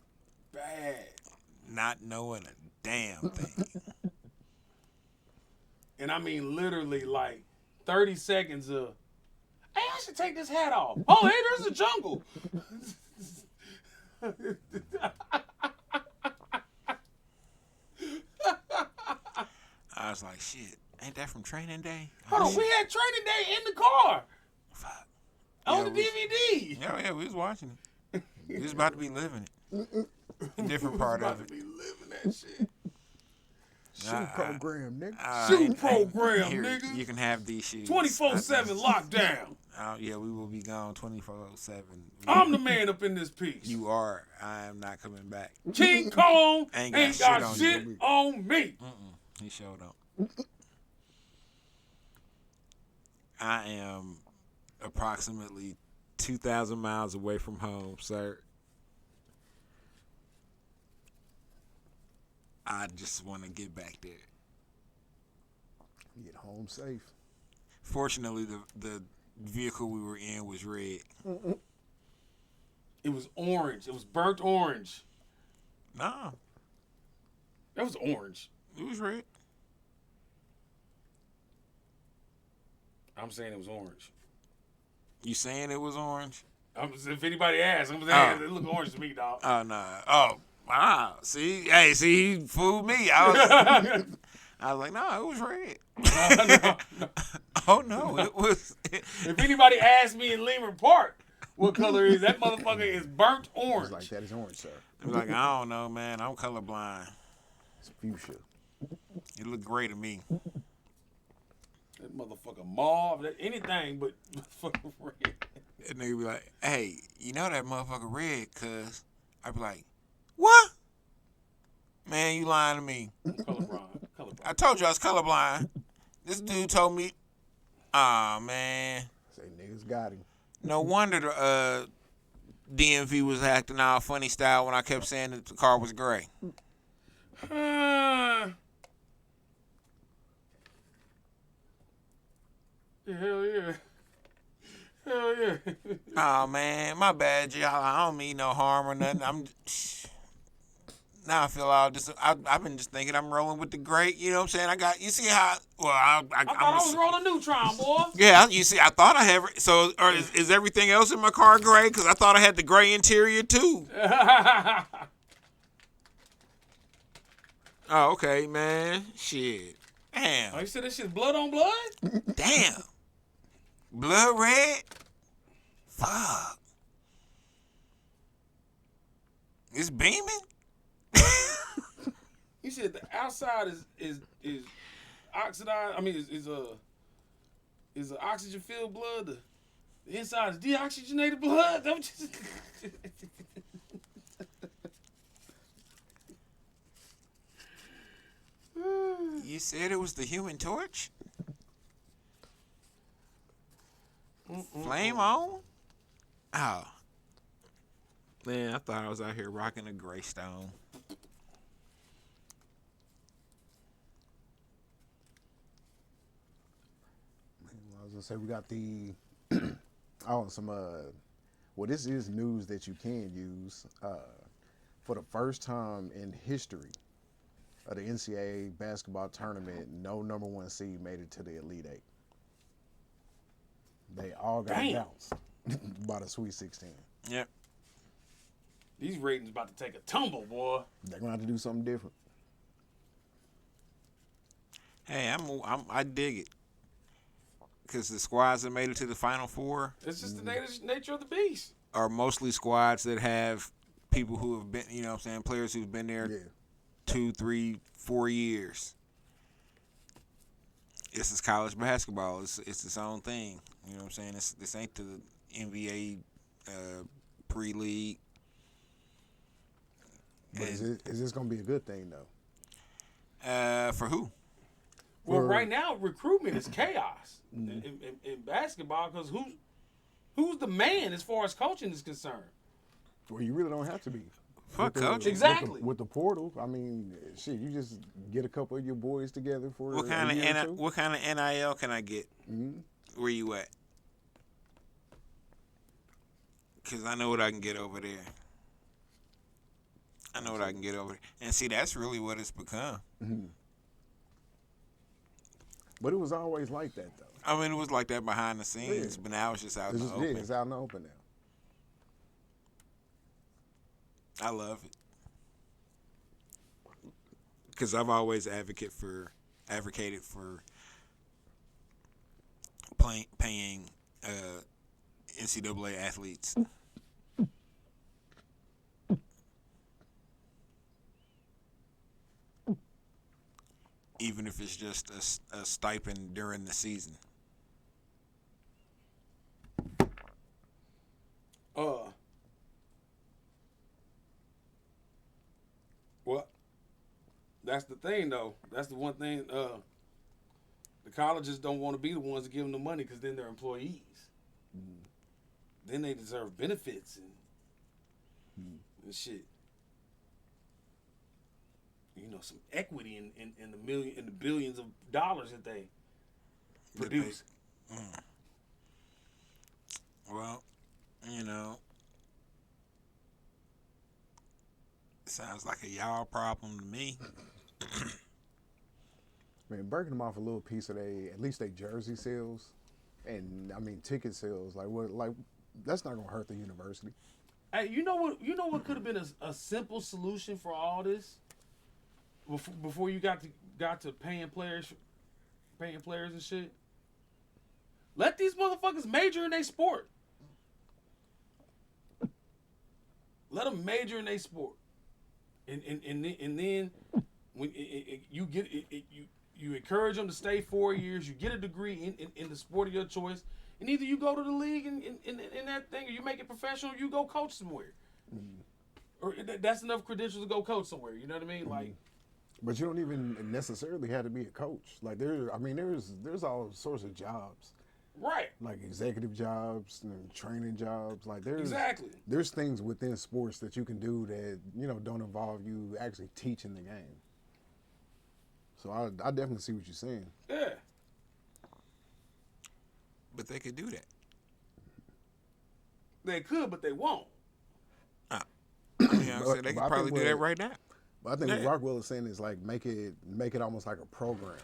Bad. Not knowing a damn thing. And I mean literally like 30 seconds of, hey, I should take this hat off. Oh, hey, there's a jungle. I was like, shit. Ain't that from Training Day? Hold on, we had Training Day in the car Fuck. on Yeah, the we- DVD. Yeah, we was watching it. We was about to be living it. A different part of it. Be living that shit. Shoe program, nigga. Shoe program, here, nigga. You can have these shoes. 24/7 lockdown. Yeah, we will be gone 24/7. I'm the man up in this piece. You are. I am not coming back. King Kong Ain't ain't got got shit shit on me. He showed up. I am approximately 2,000 miles away from home, sir. I just want to get back there. Get home safe. Fortunately, the vehicle we were in was red. It was orange. It was burnt orange. No, That was orange. it was red. I'm saying it was orange. You saying it was orange? If anybody asks, I'm saying Oh. it look orange to me, dog. Oh, no. Oh, wow. See? Hey, see, he fooled me. I was like, no, it was red. No. Oh, no, it was. If anybody asks me in Lehman Park what color is, that motherfucker is burnt orange. It's like that is orange, sir. I'm like, I don't know, man. I'm colorblind. It's fuchsia. It looked gray to me. That motherfucker mauve, anything but fucking red. And nigga be like, hey, you know that motherfucker red, cuz. I'd be like, what? Man, you lying to me. Colorblind. I told you I was colorblind. This dude told me, aw, man. Say niggas got him. No wonder the DMV was acting all funny style when I kept saying that the car was gray. Hell yeah. Hell yeah. Oh man, my bad, y'all. I don't mean no harm or nothing. Now I feel all this. I've been just thinking I'm rolling with the gray. You know what I'm saying? I got. You see how? Well, I thought I was rolling neutron, boy. Yeah, you see, I thought I had. So, or is everything else in my car gray? Because I thought I had the gray interior too. Oh, okay, man. Shit. Oh, Damn. you said that shit blood on blood? Damn. Blood red? Fuck. It's beaming? You said the outside is oxidized. I mean, is a oxygen filled blood. The inside is deoxygenated blood. That what you You said it was the Human Torch? Flame on? Oh. Man, I thought I was out here rocking a Greystone. I was gonna say we got the well, this is news that you can use. For the first time in history of the NCAA basketball tournament, no number one seed made it to the Elite Eight. They all got Damn. bounced by the Sweet 16. Yep. These ratings about to take a tumble, boy. They're gonna have to do something different. Hey, I dig it. Because the squads that made it to the Final Four It's just the nature of the beast. are mostly squads that have people who have been, you know what I'm saying, players who've been there Yeah. 2, 3, 4 years. This is college basketball. It's its own thing. You know what I'm saying? This ain't the NBA pre-league. But is this gonna be a good thing though? For who? Well, For- right now recruitment is chaos in basketball because who's the man as far as coaching is concerned? Well, you really don't have to be. Fuck With the- coaching. Exactly. With the portal, I mean, shit, you just get a couple of your boys together for What kind a of year or two. what kind of NIL can I get? Where you at? Because I know what I can get over there. I know what I can get over there. And see, that's really what it's become. But it was always like that though. I mean, it was like that behind the scenes, Yeah. but now it's just out in It's the just, yeah, open. it's out in the open now. I love it. Because I've always advocate for advocated for paying NCAA athletes. Even if it's just a stipend during the season. Well, that's the thing though. That's the one thing. The colleges don't want to be the ones to give them the money because then they're employees. Then they deserve benefits and shit. You know, some equity in the billions of dollars that they produce. Well, you know, sounds like a y'all problem to me. I mean, breaking them off a little piece of at least they jersey sales, and I mean ticket sales. Like what? Like that's not gonna hurt the university. Hey, you know what? You know what could have been a simple solution for all this before you got to paying players and shit. Let these motherfuckers major in their sport. Let them major in their sport, and then when you get you encourage them to stay 4 years. You get a degree in the sport of your choice, and either you go to the league in that thing, or you make it professional. Or you go coach somewhere, or that's enough credentials to go coach somewhere. You know what I mean? Like, but you don't even necessarily have to be a coach. Like there's all sorts of jobs. right? Like executive jobs and training jobs. Like Exactly. there's things within sports that you can do that don't involve you actually teaching the game. So I definitely see what you're saying. Yeah. But they could do that. They could, but they won't. You know what I'm saying? They could probably do that right now. But I think what Rockwell is saying is like make it almost like a program.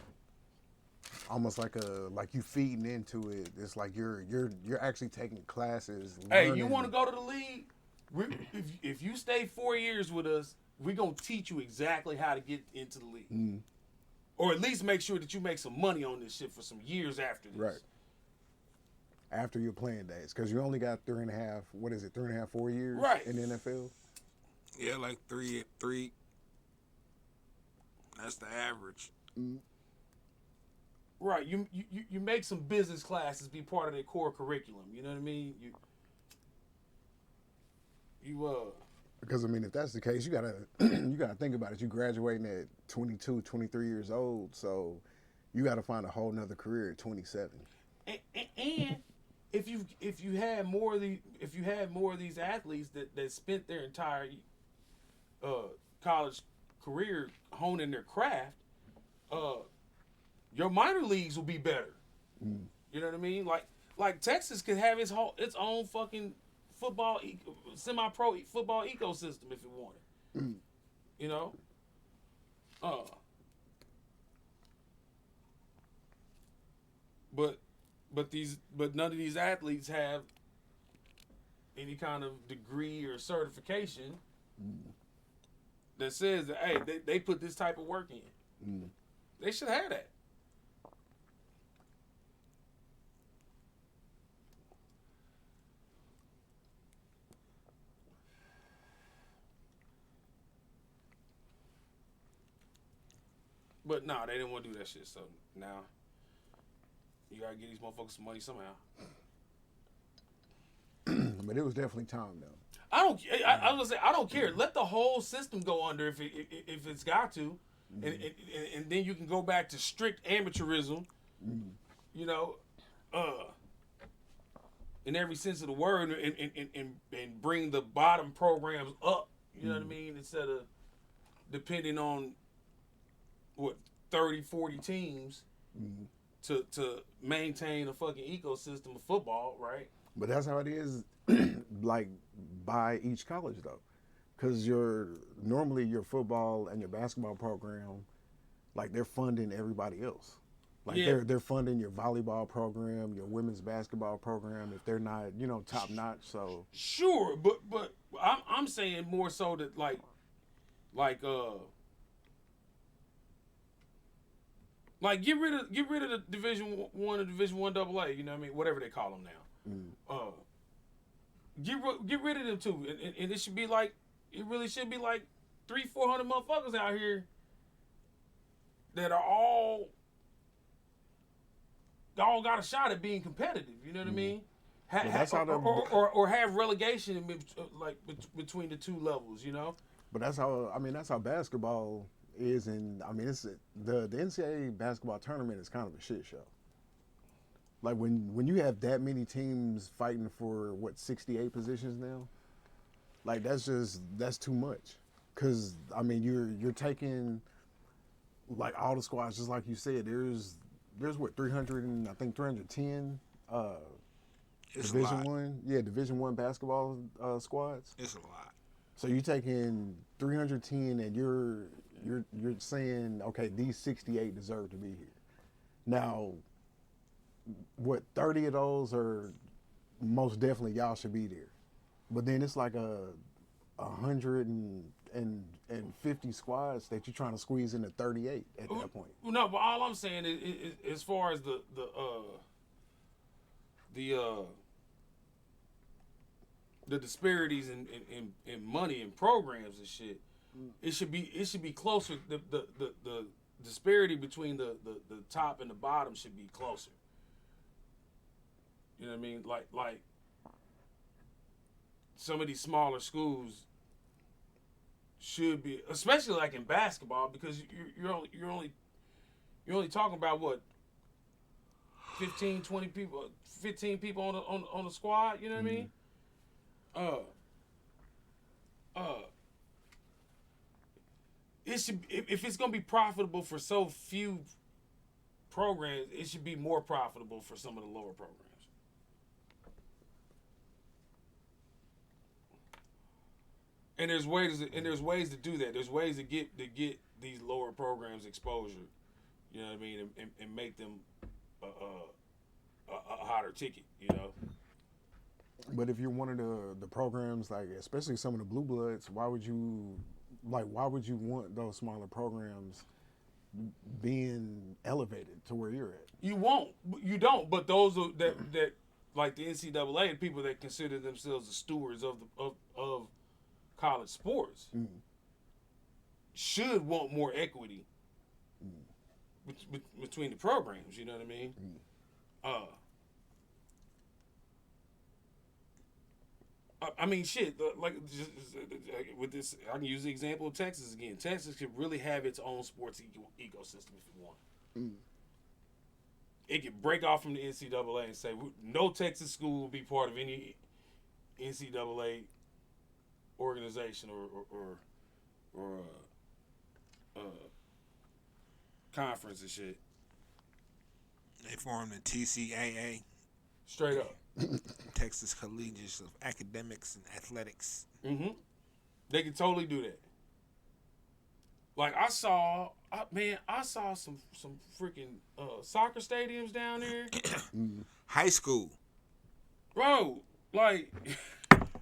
Almost like you feeding into it. It's like you're actually taking classes. Hey, you want to go to the league? If you stay 4 years with us, we're gonna teach you exactly how to get into the league, or at least make sure that you make some money on this shit for some years after this. Right. After your playing days, because you only got 3.5. What is it? 3.5, 4 years Right. in the NFL. Yeah, like three. That's the average. Right. You make some business classes be part of their core curriculum. You know what I mean? Because I mean, if that's the case, you gotta think about it. You graduating at 22, 23 years old, so you got to find a whole nother career at 27. And if you had more of these athletes that spent their entire college career honing their craft, your minor leagues will be better. You know what I mean? Like Texas could have its own fucking football semi-pro football ecosystem if it wanted. You know? But none of these athletes have any kind of degree or certification that says that hey, they put this type of work in. They should have that. But nah, they didn't want to do that shit. So now you gotta get these motherfuckers some money somehow. But it was definitely time though. I was gonna say I don't care. Let the whole system go under if it's got to, and then you can go back to strict amateurism. You know, in every sense of the word, and bring the bottom programs up. You know what I mean? Instead of depending on what 30, 40 teams to maintain a fucking ecosystem of football, right? But that's how it is, like by each college though, because normally your football and your basketball program, like they're funding everybody else. Like they're funding your volleyball program, your women's basketball program if they're not top notch. So sure, but I'm saying more so that like Like get rid of the Division One or Division One AA. You know what I mean? Whatever they call them now. Get rid of them too, and it should be like it really should be like 300-400 motherfuckers out here that are all got a shot at being competitive. You know what I mean? Or have relegation like between the two levels. You know. But that's how basketball is, and I mean it's the NCAA basketball tournament is kind of a shit show. Like when you have that many teams fighting for 68 positions now, like that's too much. Cause I mean you're taking like all the squads, just like you said. There's what 310 Division One basketball squads. It's a lot. So you're taking 310 and you're saying, okay, these 68 deserve to be here. Now, what 30 of those are most definitely y'all should be there. But then it's like 150 squads that you're trying to squeeze into 38 at that point. No, but all I'm saying is as far as the disparities in money and programs and shit, it should be closer. The disparity between the top and the bottom should be closer. You know what I mean? Like some of these smaller schools should be, especially like in basketball, because you're only talking about what 15 people on the squad. You know what I mean? It should, if it's gonna be profitable for so few programs, it should be more profitable for some of the lower programs. And there's ways to do that. There's ways to get these lower programs exposure. You know what I mean, and make them a hotter ticket. You know. But if you're one of the programs, like especially some of the blue bloods, why would you want those smaller programs being elevated to where you're at? You don't. But those that like the NCAA, people that consider themselves the stewards of college sports, should want more equity between the programs. You know what I mean? I mean, shit. Like just with this, I can use the example of Texas again. Texas could really have its own sports ecosystem if it wanted. It could break off from the NCAA and say no Texas school will be part of any NCAA organization or conference and shit. They formed the TCAA. Straight up. Texas Collegiate of Academics and Athletics. They could totally do that. Like I saw some freaking soccer stadiums down there. High school. Bro, like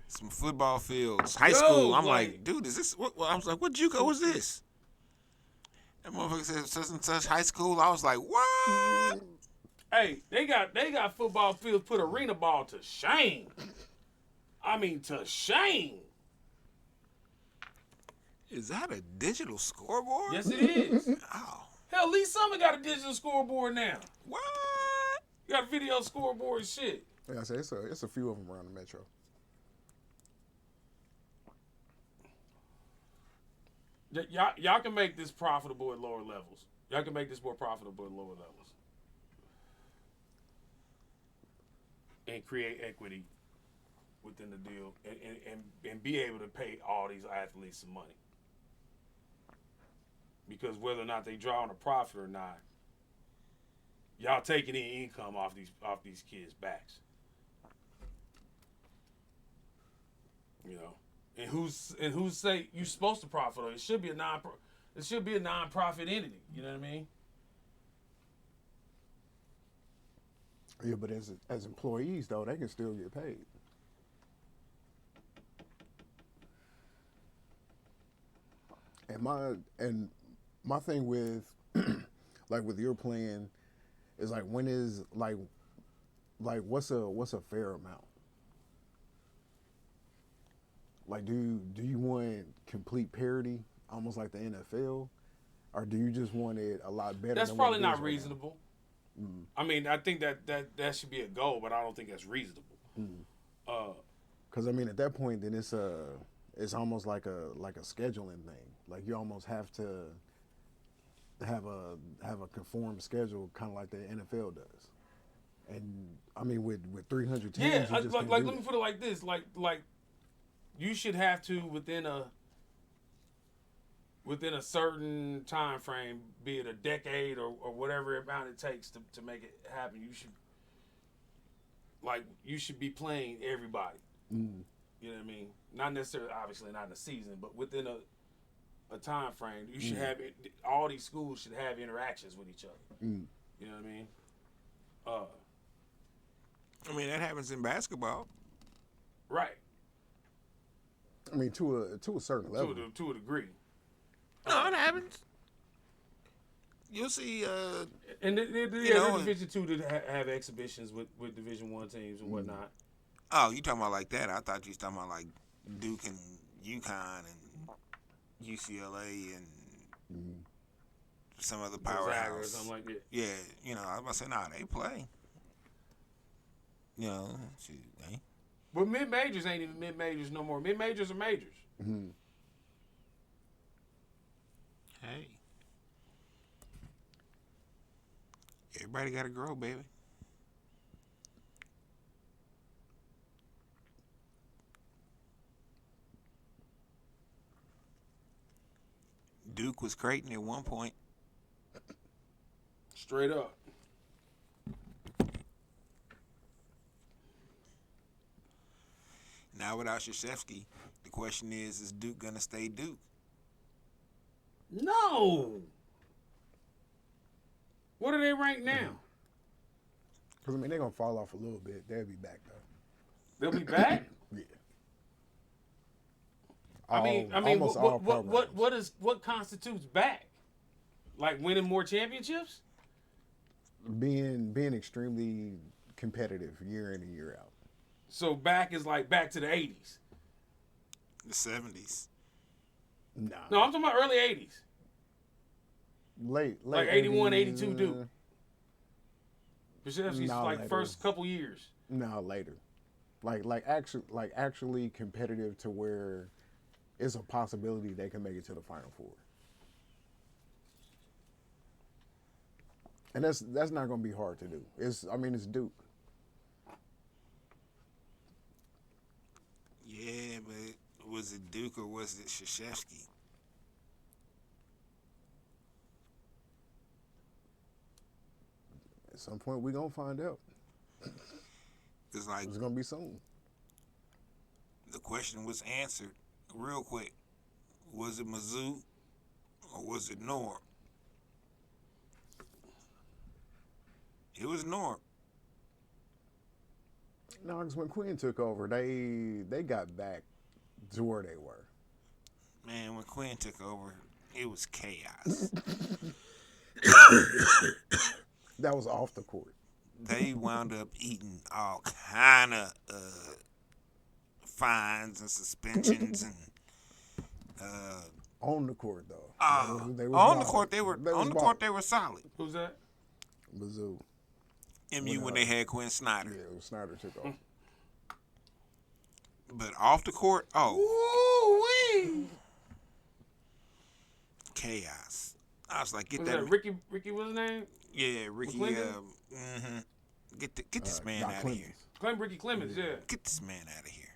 some football fields. High school. I'm like, dude, is this what I was like, what JUCO was this? That motherfucker said such and such high school. I was like, what? Hey, they got football fields put arena ball to shame. I mean, to shame. Is that a digital scoreboard? Yes, it is. Oh. Hell, Lee Summit got a digital scoreboard now. What? You got a video scoreboard and shit. Yeah, I say it's a few of them around the metro. Y'all can make this profitable at lower levels. Y'all can make this more profitable at lower levels. And create equity within the deal and be able to pay all these athletes some money. Because whether or not they draw on a profit or not, y'all taking in income off these kids' backs. You know. And who's say you're supposed to profit on it? It should be a non-profit entity. You know what I mean? Yeah, but as employees though, they can still get paid. And my thing with like with your plan, is like when is like what's a fair amount? Like do you want complete parity, almost like the NFL, or do you just want it a lot better? That's than probably what it is not right reasonable. I mean, I think that should be a goal, but I don't think that's reasonable. Because I mean, at that point, then it's almost like a scheduling thing. Like you almost have to have a conformed schedule, kind of like the NFL does. And I mean, with 300 teams, Yeah, you just can't let do me that. put it like this: like you should have to within a certain time frame, be it a decade or whatever amount it takes to make it happen. You should be playing everybody. You know what I mean? Not necessarily, obviously, not in a season, but within a time frame, you should have it. All these schools should have interactions with each other. You know what I mean? I mean, that happens in basketball. Right. I mean, to a certain level. To a degree. No, it happens. You'll see. And know, Division Two did have exhibitions with Division One teams and whatnot. Oh, you talking about like that? I thought you was talking about like Duke and UConn and UCLA and some other Gonzaga or powerhouse. something like that. Yeah, you know, I was about to say, nah, they play. You know, shoot, eh? But mid majors ain't even mid majors no more. Mid majors are majors. Hey, everybody got to grow, baby. Duke was Creighton at one point. Straight up. Now without Krzyzewski, the question is Duke gonna stay Duke? No. What are they ranked now? Because I mean, they're gonna fall off a little bit. They'll be back though. They'll be back. Yeah. I mean, almost all programs. what constitutes back? Like winning more championships? Being extremely competitive year in and year out. So back is like back to the 80s. The 70s. Nah. No, I'm talking about early 80s. Late Like 81, 80s, 82 Duke. Krzyzewski's No, like later. first couple years. No, later. Like actually competitive to where it's a possibility they can make it to the Final Four. And that's not going to be hard to do. It's Duke. Yeah, but was it Duke or was it Krzyzewski? At some point, we're going to find out. It's like It's going to be soon. the question was answered real quick. Was it Mizzou or was it Norm? It was Norm. No, because when Quinn took over, they got back to where they were. Man, when Quinn took over, it was chaos. That was off the court. They wound up eating all kind of fines and suspensions and On the court, though. They was on the balling. court they were they were solid. Who's that? Mizzou. MU when they had Quinn Snyder. Yeah, Snyder took off. But off the court, Ooh-wee. chaos. I was like, get Was that. that Ricky was his name? Yeah, Ricky. McClendon? Get this man Doc out of Clemens. here. Ricky Clemens, yeah. Get this man out of here.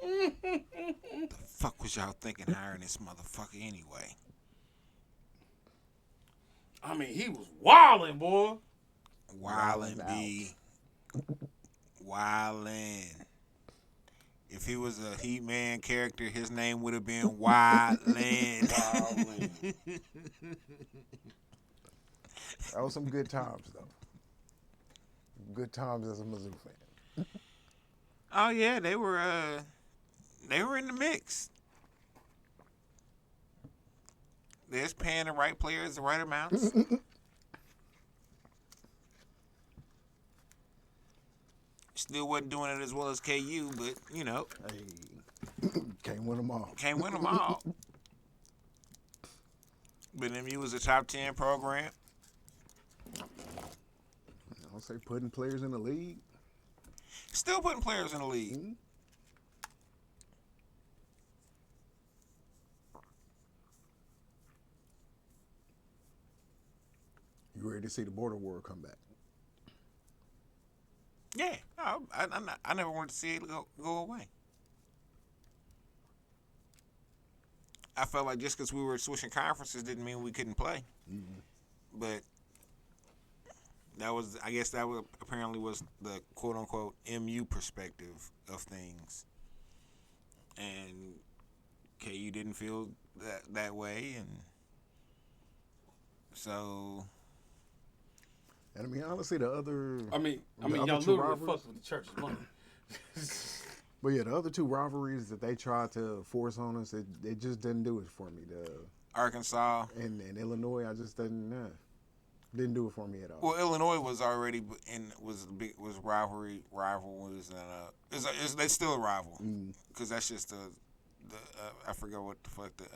The fuck was y'all thinking hiring this motherfucker anyway? I mean, he was wildin', boy. Wildin' B. Wildin'. If he was a Heat Man character, his name would have been Wildin'. That was some good times, though. Good times as a Mizzou fan. Oh yeah, they were in the mix. There's paying the right players the right amounts. Still wasn't doing it as well as KU, but Hey, can't win them all. can't win them all. But MU was a top 10 program. I'll say putting players in the league. Still putting players in the league. Mhm. You ready to see the border war come back? Yeah, no, I never wanted to see it go away. I felt like just because we were switching conferences didn't mean we couldn't play. But I guess that was apparently was the quote unquote MU perspective of things, and KU didn't feel that way, and so. And I mean, honestly, the other. I mean, the y'all other two literally rivalries- fucked with the church's money. But yeah, the other two rivalries that they tried to force on us, it just didn't do it for me. Arkansas. And Illinois, I just didn't do it for me at all. Well, Illinois was already was rivalries, and they still a rival because that's just the I forget what the fuck the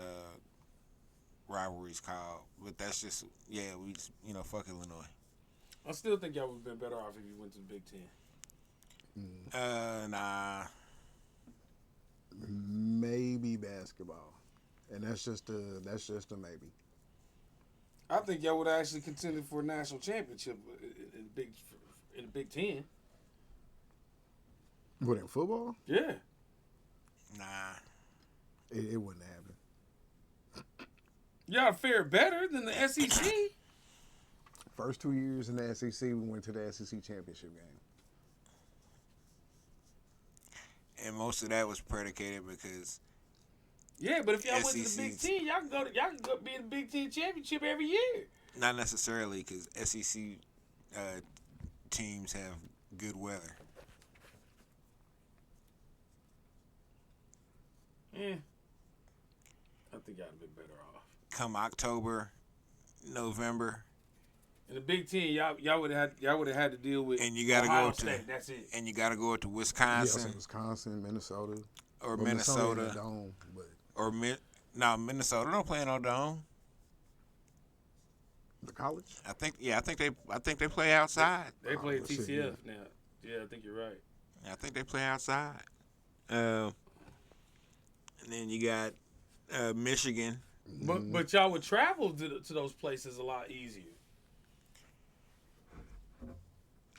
rivalry's called, but that's just we just, fuck Illinois. I still think y'all would have been better off if you went to the Big Ten. Nah. Maybe basketball, and that's just a maybe. I think y'all would have actually contended for a national championship in the Big Ten. What, in football? Yeah. Nah. It wouldn't happen. Y'all fared better than the SEC. First 2 years in the SEC, we went to the SEC championship game. And most of that was predicated because Yeah, but if y'all went to the SEC's Big Ten, y'all can go be in the Big Ten championship every year. not necessarily because SEC teams have good weather. Yeah. I think y'all would have been better off. Come October, November, In the Big Ten, y'all would have had to deal with and you got to Ohio go to State. That's it. and you got to go to Yes, Wisconsin Wisconsin, Minnesota, or Well, Minnesota in the dome, but or Minnesota don't play in no dome. the college. I think they play outside. They play at well, shit, TCF now. Yeah, I think you're right. I think they play outside. And then you got Michigan. But y'all would travel to those places a lot easier.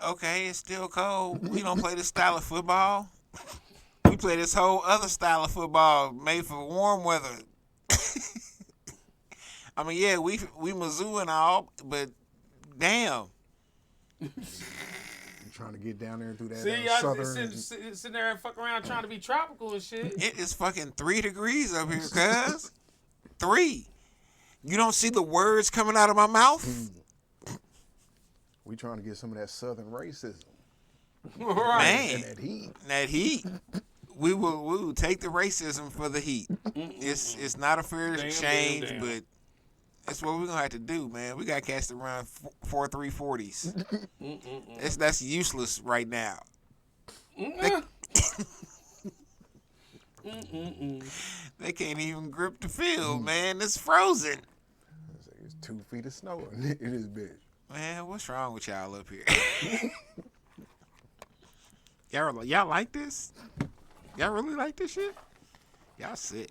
Okay, it's still cold. We don't play this style of football. We play this whole other style of football made for warm weather. I mean, yeah, we Mizzou and all, but damn. I'm trying to get down there through that See, y'all southern. sitting there and fuck around trying to be tropical and shit. It is fucking 3 degrees up here, cuz. 3. You don't see the words coming out of my mouth? We trying to get some of that southern racism Right. Man. and that heat. That heat. We will take the racism for the heat. It's not a fair Damn, exchange, damn. but that's what we're gonna have to do, man. We got cast around 4.340s. That's useless right now. They can't even grip the field, man. It's frozen. It's 2 feet of snow in this bitch. Man, what's wrong with y'all up here? y'all like this? Y'all really like this shit? Y'all sick.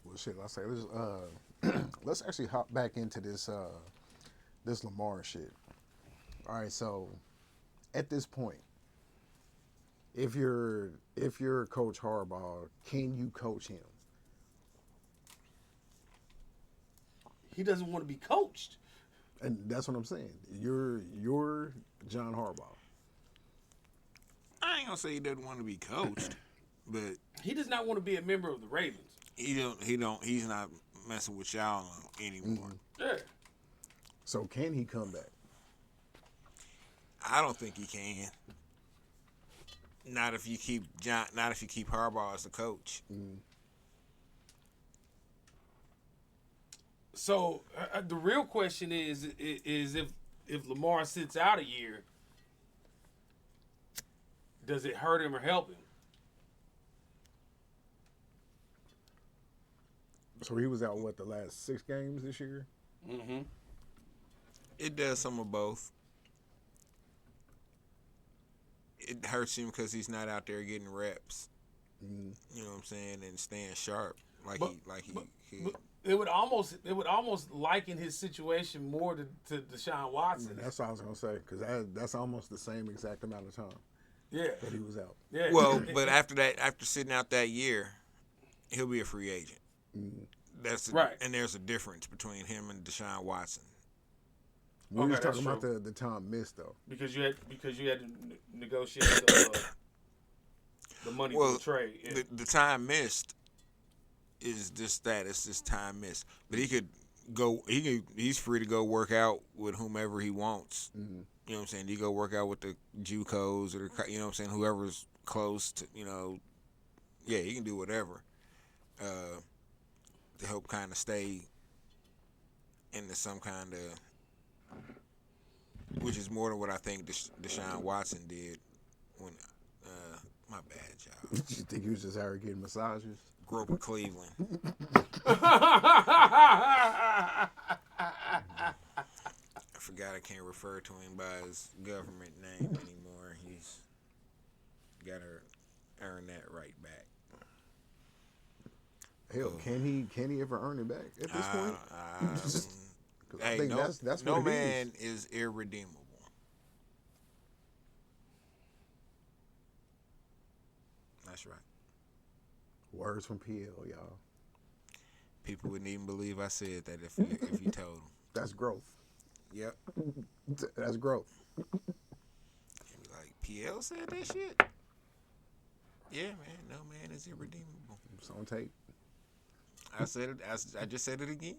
Well, shit. I say let's actually hop back into this Lamar shit. All right, so at this point, if you're Coach Harbaugh, can you coach him? He doesn't want to be coached. And that's what I'm saying. You're John Harbaugh. I ain't gonna say he doesn't want to be coached, but He does not want to be a member of the Ravens. he's not messing with y'all anymore. Yeah. So can he come back? I don't think he can. Not if you keep Harbaugh as the coach. So the real question is if Lamar sits out a year, does it hurt him or help him? So he was out the last 6 games this year? Mm-hmm. It does some of both. It hurts him because he's not out there getting reps. You know what I'm saying, and staying sharp like he could. It would almost liken his situation more to Deshaun Watson. That's what I was gonna say, because that's almost the same exact amount of time that he was out. Yeah. Well, but after sitting out that year, he'll be a free agent. That's right. And there's a difference between him and Deshaun Watson. We're just talking about the time missed though. Because you had to negotiate the money Well, for the trade. Yeah. The time missed is just that. It's just time missed. But he could go. He's free to go work out with whomever he wants. You know what I'm saying? He go work out with the JUCOs or you know what I'm saying, whoever's close to, you know. Yeah, he can do whatever to help kind of stay into some kind of, which is more than what I think Deshaun Watson did when. My bad, y'all. You think he was just out here getting massages? Grew up in Cleveland. I forgot I can't refer to him by his government name anymore. He's got to earn that right back. Hell, can he ever earn it back at this point? I think that's no man is irredeemable. That's right. Words from PL, y'all. People wouldn't even believe I said that if you told them. That's growth. Yep. That's growth. And be like, PL said that shit? Yeah, man. No man is irredeemable. It's on tape. I said it. I just said it again.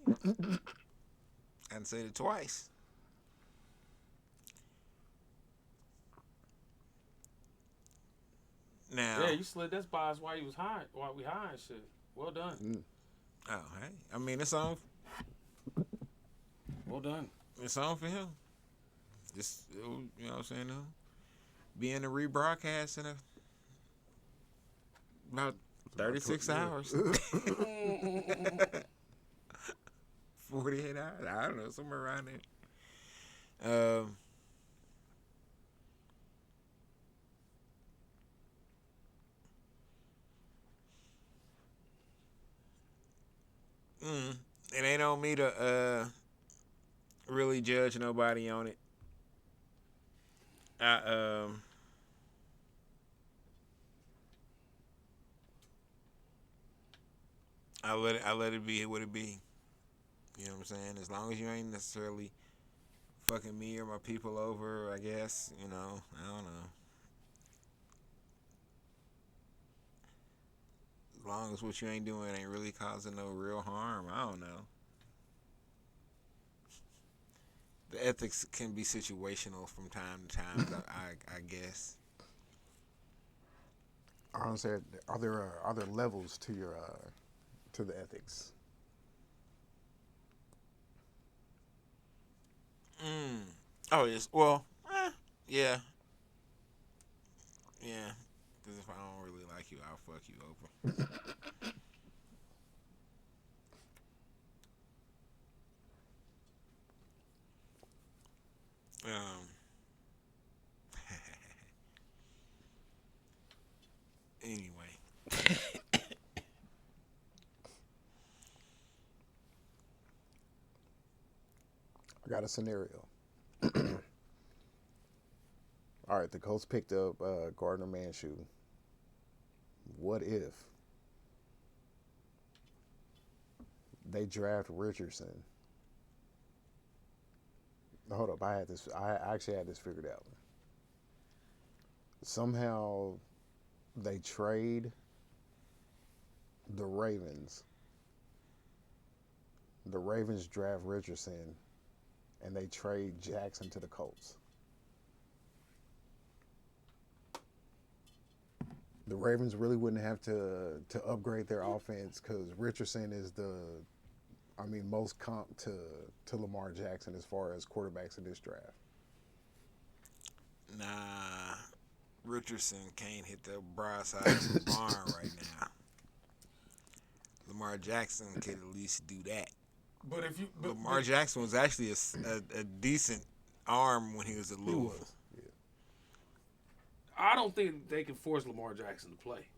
I said it twice. Now, yeah, you slid that by us while we hiring shit. Well done. Oh, hey. I mean, it's on. Well done. It's on for him. Just, you know what I'm saying? Be in the rebroadcast in about 36 hours. 48 hours. I don't know, somewhere around there. It ain't on me to really judge nobody on it. I let it be what it be. You know what I'm saying? As long as you ain't necessarily fucking me or my people over, I guess, you know, I don't know. As long as what you ain't doing ain't really causing no real harm, I don't know. The ethics can be situational from time to time, I guess. I was saying, are there levels to your to the ethics? Oh yes. Well, yeah. Yeah. Because if I don't really like you, I'll fuck you over. Anyway. I got a scenario. All right, the Colts picked up Gardner Minshew. What if they draft Richardson? Hold up, I actually had this figured out. Somehow they trade the Ravens The Ravens draft Richardson, and they trade Jackson to the Colts. The Ravens really wouldn't have to upgrade their offense because Richardson is most comp to Lamar Jackson as far as quarterbacks in this draft. Nah, Richardson can't hit the broad side of the barn right now. Lamar Jackson could at least do that. But if you Lamar Jackson was actually a decent arm when he was at Louisville. He was. Yeah. I don't think they can force Lamar Jackson to play.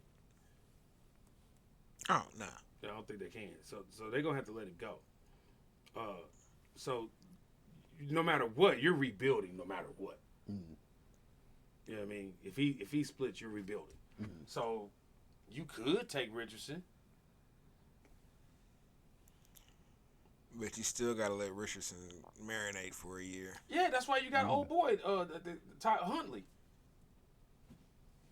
Oh, nah. I don't think they can. So they're gonna have to let it go. So no matter what, you're rebuilding. No matter what. Mm-hmm. You know what I mean? If he splits, you're rebuilding. Mm-hmm. So you could take Richardson. But you still got to let Richardson marinate for a year. Yeah, that's why you got old boy, Ty Huntley.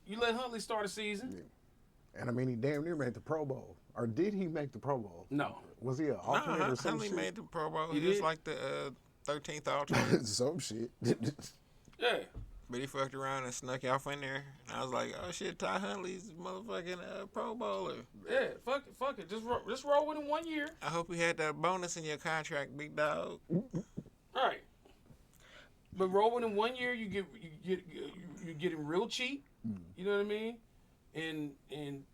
You let Huntley start a season. Yeah. And I mean, he damn near made the Pro Bowl. Or did he make the Pro Bowl? No. Was he an alternate or some Huntley shit? made the Pro Bowl. He He was did? like the 13th alternate. Some shit. Yeah. But he fucked around and snuck off in there. And I was like, oh shit, Ty Huntley's motherfucking Pro Bowler. Yeah, fuck it. Just roll with him 1 year. I hope you had that bonus in your contract, big dog. All right. But roll with him 1 year, you get him real cheap. You know what I mean? And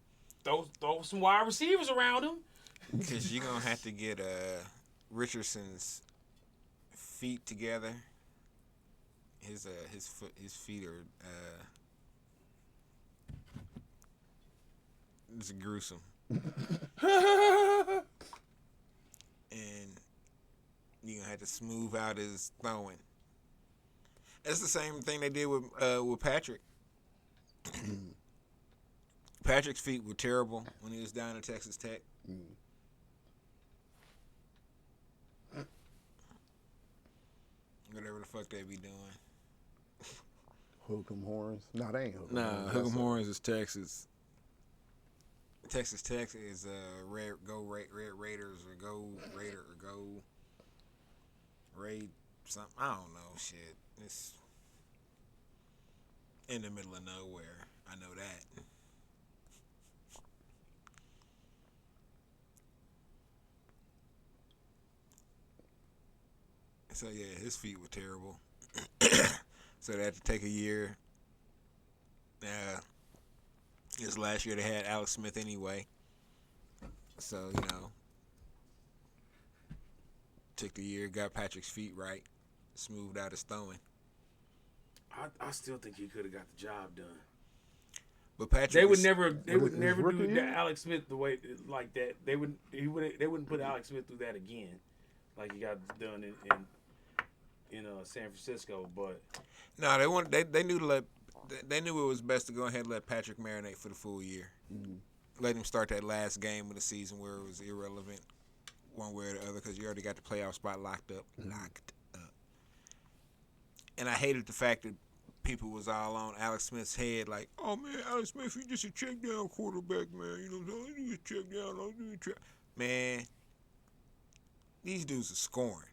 throw some wide receivers around him. Because you're going to have to get Richardson's feet together. His feet are it's gruesome. And you're gonna have to smooth out his throwing. That's the same thing they did with Patrick. Patrick's feet were terrible when he was down at Texas Tech. Whatever the fuck they be doing. Hook 'em horns. No, they ain't hook 'em Nah, horns. Hook 'em That's Horns is Texas. Texas Tech is Red Raiders or go Raider or go Raid something. I don't know shit. It's in the middle of nowhere. I know that. So yeah, his feet were terrible. So they had to take a year. This last year they had Alex Smith anyway. So, took the year, got Patrick's feet right, smoothed out his throwing. I still think he could have got the job done. But Patrick They would was- never his rookie do year? Alex Smith the way like that. They wouldn't put Alex Smith through that again, like he got done in San Francisco. But No, they knew they knew it was best to go ahead and let Patrick marinate for the full year. Mm-hmm. Let him start that last game of the season where it was irrelevant one way or the other because you already got the playoff spot locked up. And I hated the fact that people was all on Alex Smith's head like, oh man, Alex Smith, he's just a check down quarterback, man. You know, all you do is check down, all you do is check. Man, these dudes are scoring.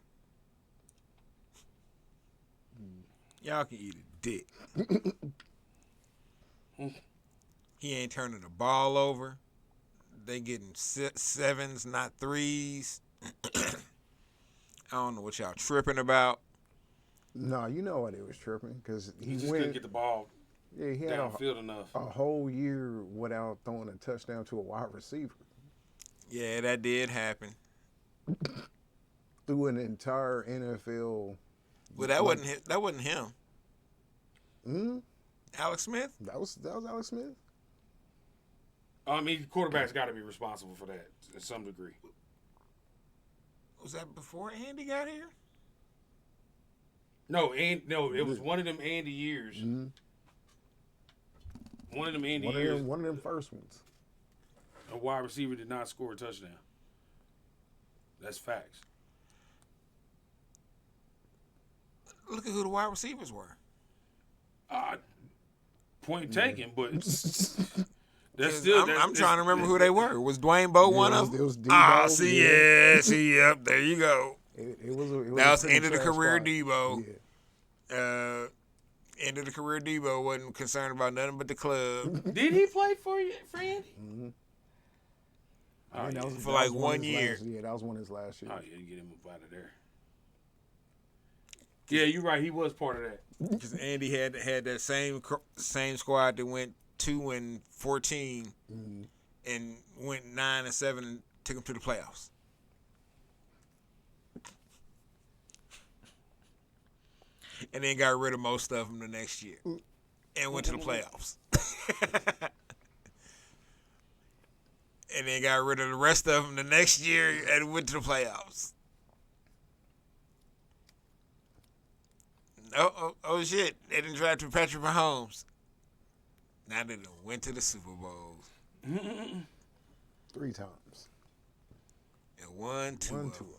Y'all can eat a dick. He ain't turning the ball over. They getting sevens, not threes. I don't know what y'all tripping about. No, you know what they was tripping because he just couldn't get the ball he had downfield enough. a whole year without throwing a touchdown to a wide receiver Yeah, that did happen. through an entire NFL. Well, that wasn't him. Mm-hmm. Alex Smith. That was Alex Smith. I mean, quarterbacks got to be responsible for that to some degree. Was that before Andy got here? No, it was one of them Andy years. Mm-hmm. One of them Andy years. One of them first ones. A wide receiver did not score a touchdown. That's facts. Look at who the wide receivers were. Point taken, but That's still. I'm trying to remember who they were. Was Dwayne Bowe one of them? It was Debo. Ah, see, yep, there you go. It was That was pretty end of the trash career squad. Debo. Yeah. End of the career Debo wasn't concerned about nothing but the club. Did he play for you, Andy? Mm-hmm. Oh, yeah. For like 1 year. That was one of his last years. Oh, yeah, you get him up out of there. Yeah, you're right. He was part of that. Because Andy had that same squad that went 2-14 and went 9-7 and took them to the playoffs. And then got rid of most of them the next year and went to the playoffs. And then got rid of the rest of them the next year and went to the playoffs. Oh shit! They didn't draft Patrick Mahomes. Now they done went to the Super Bowl 3 times. and won two. One, of two. them.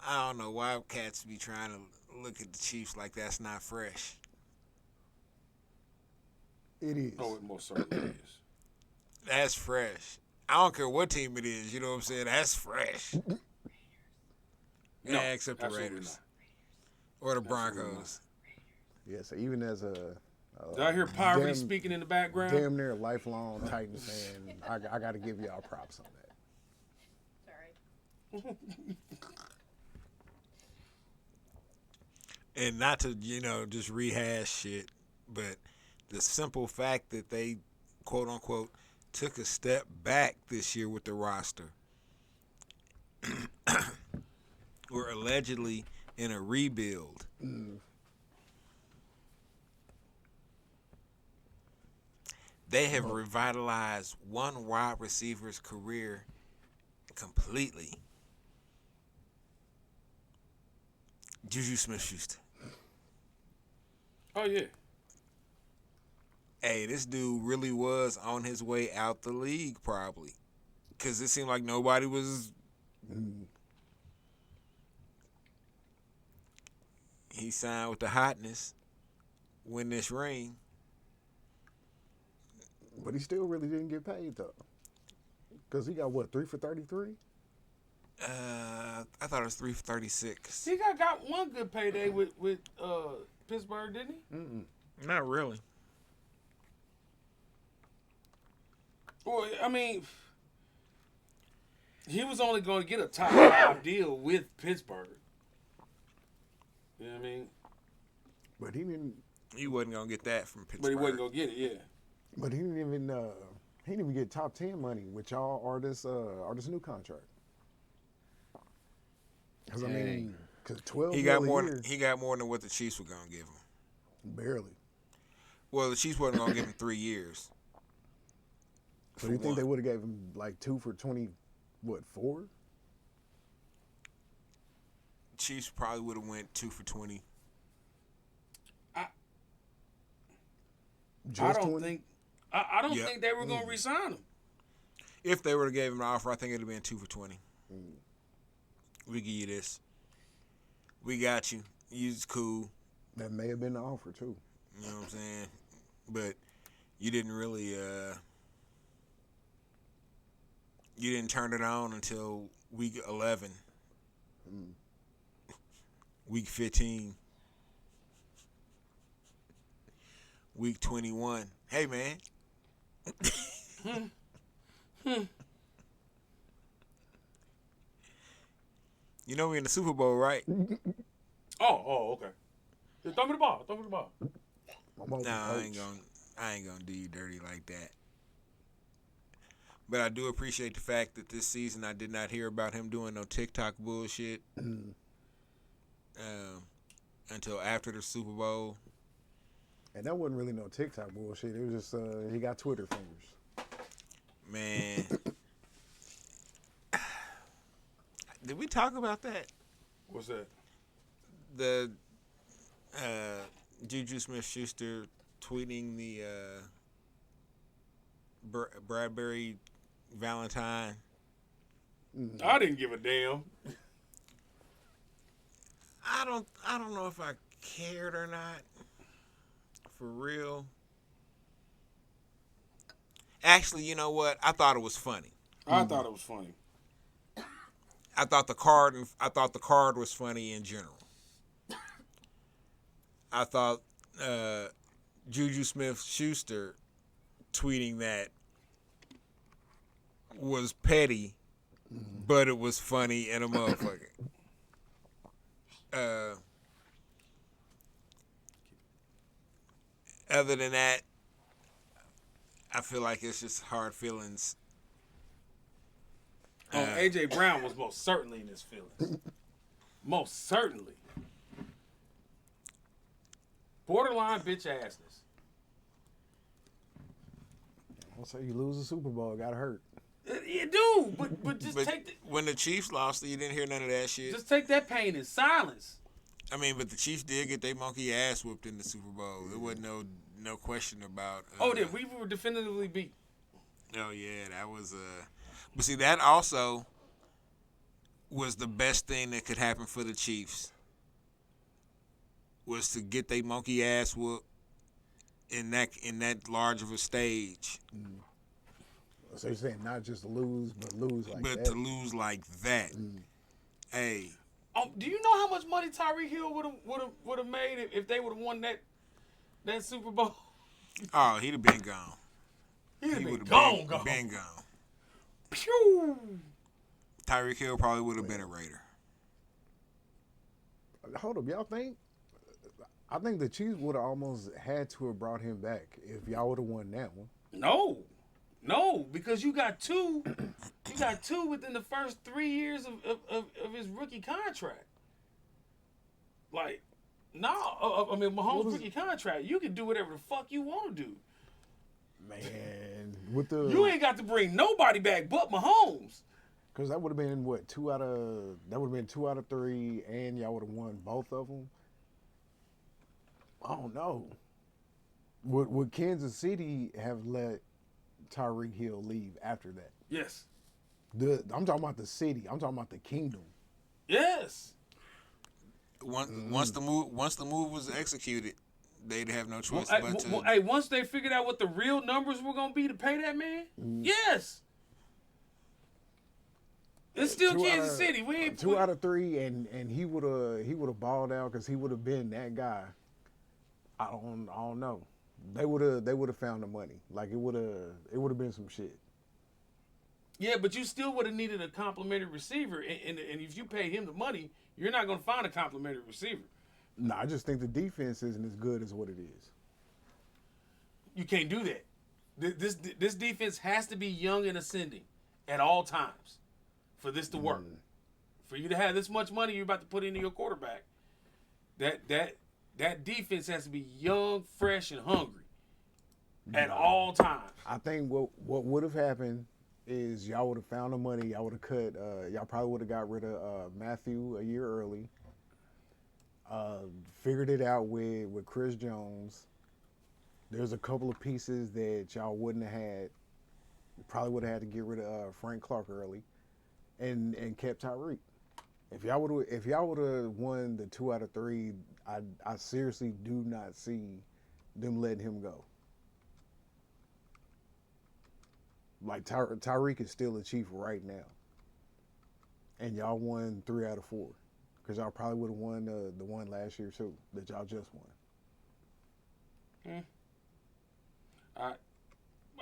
I don't know why cats be trying to look at the Chiefs like that's not fresh. It is. Oh, it most certainly is. That's fresh. I don't care what team it is. You know what I'm saying? That's fresh. No, Yeah, except the absolutely Raiders not. or the Broncos. Yeah, so even as a Did I hear Pyrie damn- speaking in the background? damn near lifelong Titans fan, I got to give y'all props on that. Sorry. And not to, just rehash shit, but the simple fact that they, quote unquote, took a step back this year with the roster. We're allegedly in a rebuild. They have revitalized one wide receiver's career completely. Juju Smith-Schuster. Oh, yeah. Hey, this dude really was on his way out the league, probably. Because it seemed like nobody was. He signed with the hotness, win this ring. But he still really didn't get paid, though. Because he got, 3 for 33? I thought it was 3 for 36. He got one good payday with Pittsburgh, didn't he? Not really. Well, I mean, he was only going to get a top 5 deal with Pittsburgh. You know what I mean? But he didn't. He wasn't going to get that from Pittsburgh. But he wasn't going to get it, yeah. But he didn't even. He didn't even get top 10 money with y'all or this new contract. Because I mean, because 12 He got mil a more. year, He got more than what the Chiefs were going to give him. barely. Well, the Chiefs wasn't going to give him 3 years. So do you think they would have gave him like 2 for 4? Chiefs probably would have went 2 for 20. I don't think they were going to re-sign him. If they would have gave him an offer, I think it would have been 2 for 20. We give you this. We got you. You's cool. That may have been the offer too. You know what I'm saying? But you didn't really. You didn't turn it on until week 11. Week 15. Week 21. Hey, man. You know we in the Super Bowl, right? Oh, okay. Yeah, throw me the ball. I'm over No, I coach. ain't gonna do you dirty like that. But I do appreciate the fact that this season I did not hear about him doing no TikTok bullshit until after the Super Bowl. And that wasn't really no TikTok bullshit. It was just he got Twitter fingers. Man, did we talk about that? What's that? The Juju Smith-Schuster tweeting the Bradbury Valentine. I didn't give a damn. I don't know if I cared or not. for real. Actually, you know what? I thought it was funny. I thought it was funny. I thought the card was funny in general. I thought Juju Smith-Schuster tweeting that was petty, but it was funny in a motherfucker. Other than that, I feel like it's just hard feelings. AJ Brown was most certainly in his feelings. Most certainly. Borderline bitch assness. I'll say you lose the Super Bowl, it got hurt. You do, but just take when the Chiefs lost, you didn't hear none of that shit. just take that pain in silence. I mean, but the Chiefs did get their monkey ass whooped in the Super Bowl. There wasn't no question about. We were definitively beat. Oh yeah, that was But see, that also was the best thing that could happen for the Chiefs. Was to get their monkey ass whooped in that large of a stage. So you're saying not just lose, but lose like that. But to lose like that, hey. Do you know how much money Tyreek Hill would have made if they would have won that Super Bowl? Oh, he'd have been gone. He would have have gone. been gone. Pew! Tyreek Hill probably would have been a Raider. Hold up, y'all think? I think the Chiefs would have almost had to have brought him back if y'all would have won that one. No, because you got two. You got two within the first 3 years of his rookie contract. Like, Mahomes' rookie contract, you can do whatever the fuck you want to do. Man, you ain't got to bring nobody back but Mahomes. Because that would have been what 2 out of 3, and y'all would have won both of them. I don't know. Would Kansas City have let Tyreek Hill leave after that? Yes. I'm talking about the city. I'm talking about the kingdom. Yes. Once the move was executed, they'd have no choice but to. Once they figured out what the real numbers were gonna be to pay that man, yes. It's still Kansas City. We ain't 2 out of 3, and he would have balled out because he would have been that guy. I don't know. They would have found the money. Like it would have been some shit. Yeah, but you still would have needed a complimentary receiver, and if you pay him the money, you're not going to find a complimentary receiver. No, I just think the defense isn't as good as what it is. You can't do that. This defense has to be young and ascending at all times for this to work. For you to have this much money you're about to put into your quarterback, that defense has to be young, fresh, and hungry at all times. I think what would have happened is y'all would have found the money. Y'all would have cut. Y'all probably would have got rid of Matthew a year early. Figured it out with Chris Jones. There's a couple of pieces that y'all wouldn't have had. Probably would have had to get rid of Frank Clark early, and kept Tyreek. If y'all would have won the 2 out of 3, I seriously do not see them letting him go. Like Tyreek is still a Chief right now, and y'all won 3 out of 4, because y'all probably would have won the one last year too that y'all just won.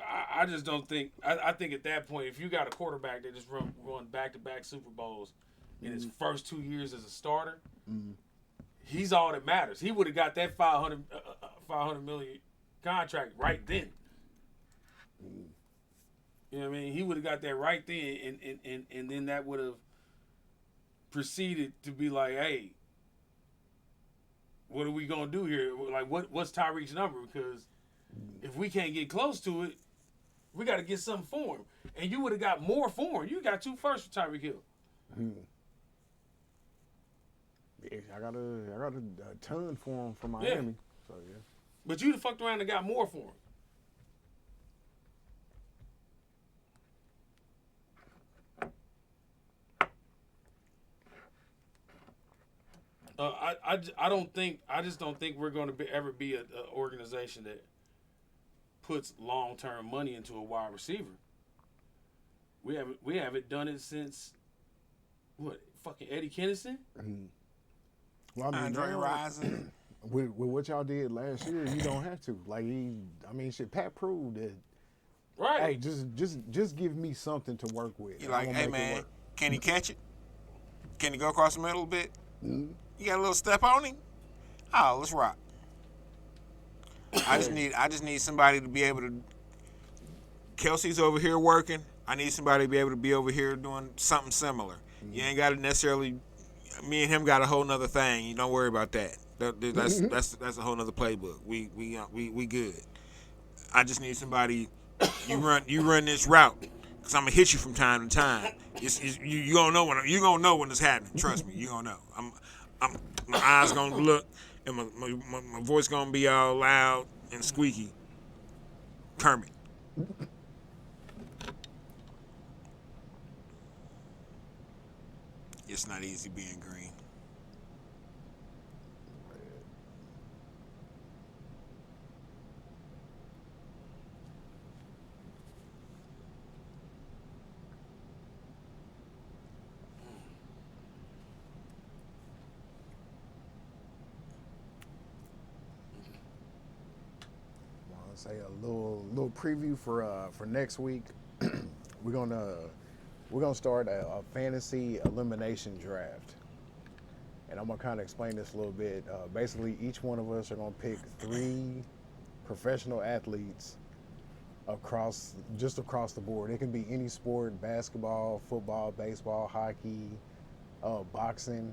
I just don't think. I think at that point, if you got a quarterback that just run back-to-back Super Bowls in his first 2 years as a starter, he's all that matters. He would have got that $500 million contract right then. You know what I mean? He would have got that right then, and then that would have proceeded to be like, hey, what are we gonna do here? Like, what's Tyreek's number? Because if we can't get close to it, we got to get something for him. And you would have got more for him. You got 2 firsts for Tyreek Hill. Yeah, I got a ton for him from Miami. Yeah. So yeah. But you'd have fucked around and got more for him. I just don't think we're going to ever be an organization that puts long-term money into a wide receiver. We haven't done it since what, fucking Eddie Kennison? Well, I mean, Andre now, Rison. with what y'all did last year, you don't have to. Like shit, Pat proved that. Right. Hey, just give me something to work with. You're like, I'ma hey make it man, work. can he catch it? Can he go across the middle a bit? Mm-hmm. You got a little step on him? Oh, let's rock. I just need somebody to be able to. Kelsey's over here working. I need somebody to be able to be over here doing something similar. Mm-hmm. You ain't got to necessarily. Me and him got a whole nother thing. You don't worry about that. That's a whole nother playbook. We good. I just need somebody. You run this route, cause I'm gonna hit you from time to time. You gonna know when it's happening. Trust me, you gonna know. My eyes gonna look, and my voice gonna be all loud and squeaky. Kermit. It's not easy being green. I'll say a little preview for next week. we're gonna start a fantasy elimination draft, and I'm gonna kind of explain this a little bit. Basically, each one of us are gonna pick 3 professional athletes across the board. It can be any sport: basketball, football, baseball, hockey, boxing,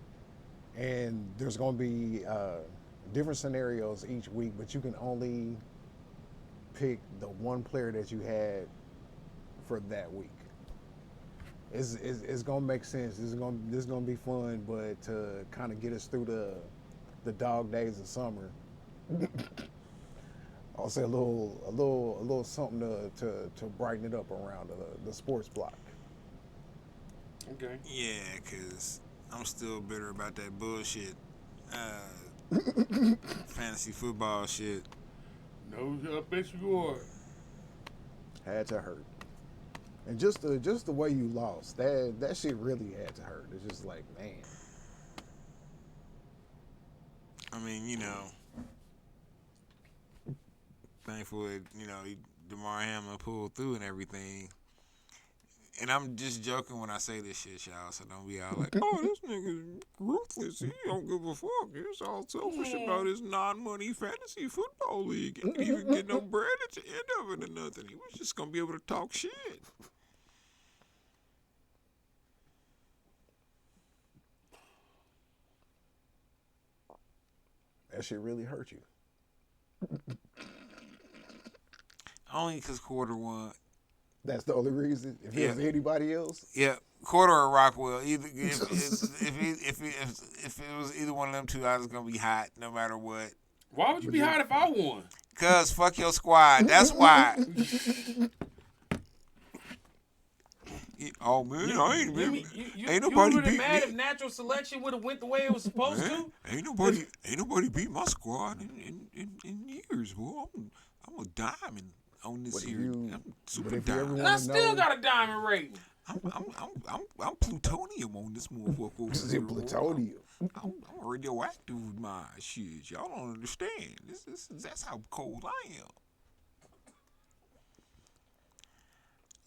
and there's gonna be different scenarios each week, but you can only pick the one player that you had for that week. It's gonna make sense. This is gonna be fun, but to kind of get us through the dog days of summer, I'll say a little something to brighten it up around the sports block. Okay. Yeah, cause I'm still bitter about that bullshit. Fantasy football shit. No, I bet you are. Had to hurt, and just the way you lost, that shit really had to hurt. It's just like, man. I mean, thankfully, DeMar Hamlin pulled through and everything. And I'm just joking when I say this shit, y'all, so don't be all like, oh, this nigga's ruthless. He don't give a fuck. He's all selfish about his non-money fantasy football league. He didn't even get no bread at the end of it or nothing. He was just going to be able to talk shit. That shit really hurt you. Only because Quarter won. That's the only reason. If it was anybody else, Yeah, Quarter or Rockwell. Either if it was either one of them two, I was gonna be hot no matter what. Why would you be hot if I won? Cause fuck your squad. That's why. Oh man, ain't nobody you beat mad me. if natural selection would have went the way it was supposed to? Ain't nobody beat my squad in years. Boy, I'm a diamond on this here. I'm super diamond. And I still got a diamond rating. I'm plutonium on this motherfucker. this is plutonium. I'm radioactive with my shit. Y'all don't understand. That's how cold I am.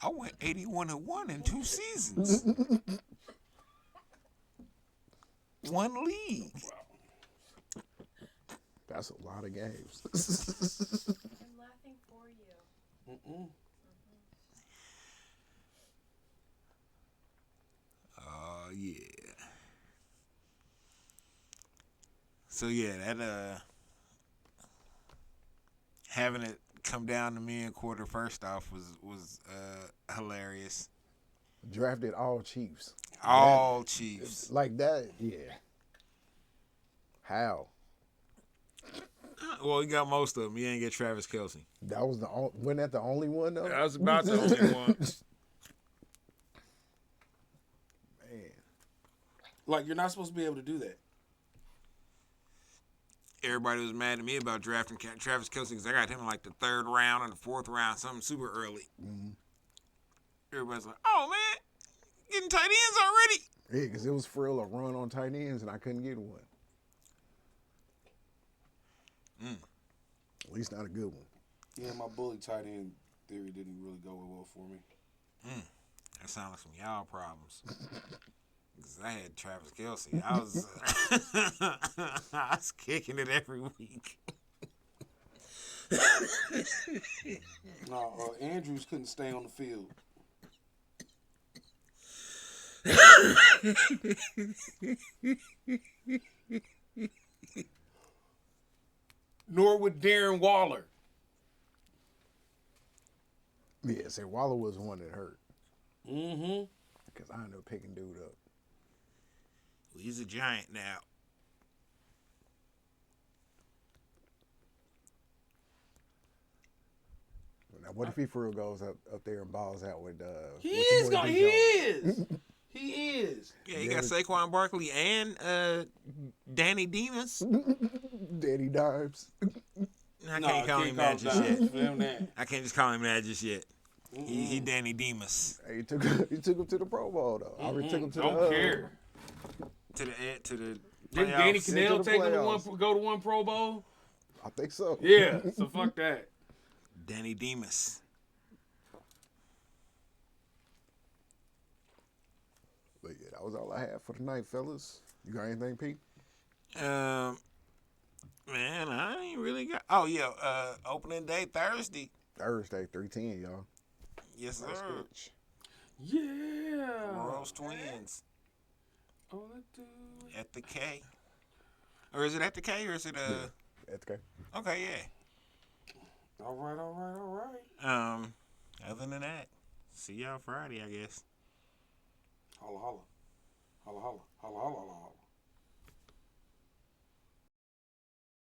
I went 81-1 in 2 seasons. One league. That's a lot of games. I'm laughing for you. Yeah. So yeah, that having it come down to me in Quarter first off was hilarious. Drafted all Chiefs. All Chiefs. Like that, yeah. How? Well, he got most of them. He ain't get Travis Kelce. That was wasn't that the only one though? That was about the only one. Man. Like, you're not supposed to be able to do that. everybody was mad at me about drafting Travis Kelce because I got him in like the 3rd round or the 4th round, something super early. Mm-hmm. Everybody's like, "Oh man, getting tight ends already." Yeah, because it was for real a run on tight ends, and I couldn't get one. At least not a good one. Yeah, my bully tight end theory didn't really go well for me. That sounds like some y'all problems. Because I had Travis Kelce. I was, I was kicking it every week. No, Andrews couldn't stay on the field. Nor would Darren Waller. Yeah, see, Waller was the one that hurt. Mm-hmm. Because I ended up picking dude up. Well, he's a giant now. Now, what if he for real goes up there and balls out with He with your is boy going. D. He Jones? is. He is. Yeah, he got Saquon Barkley and Danny Demas. Daddy Dimes. I can't call him that just yet. That. I can't just call him that just yet. He Danny Demas. Hey, he took him to the Pro Bowl though. I already took him to Don't the care. To the Didn't playoffs. Danny to Cannell the take him to playoffs. go to one Pro Bowl? I think so. Yeah. So fuck that. Danny Demas. But yeah, that was all I had for tonight, fellas. You got anything, Pete? Man, I ain't really got. Oh yeah, opening day Thursday. Thursday, 3:10, y'all. Yes sir. Bitch. Yeah. Royals Twins Oh, let's do it. at the K. Or is it at the K or is it Okay. Okay, yeah. All right. Other than that, see y'all Friday, I guess. Holla, holla. Holla, holla. Holla, holla, holla, holla.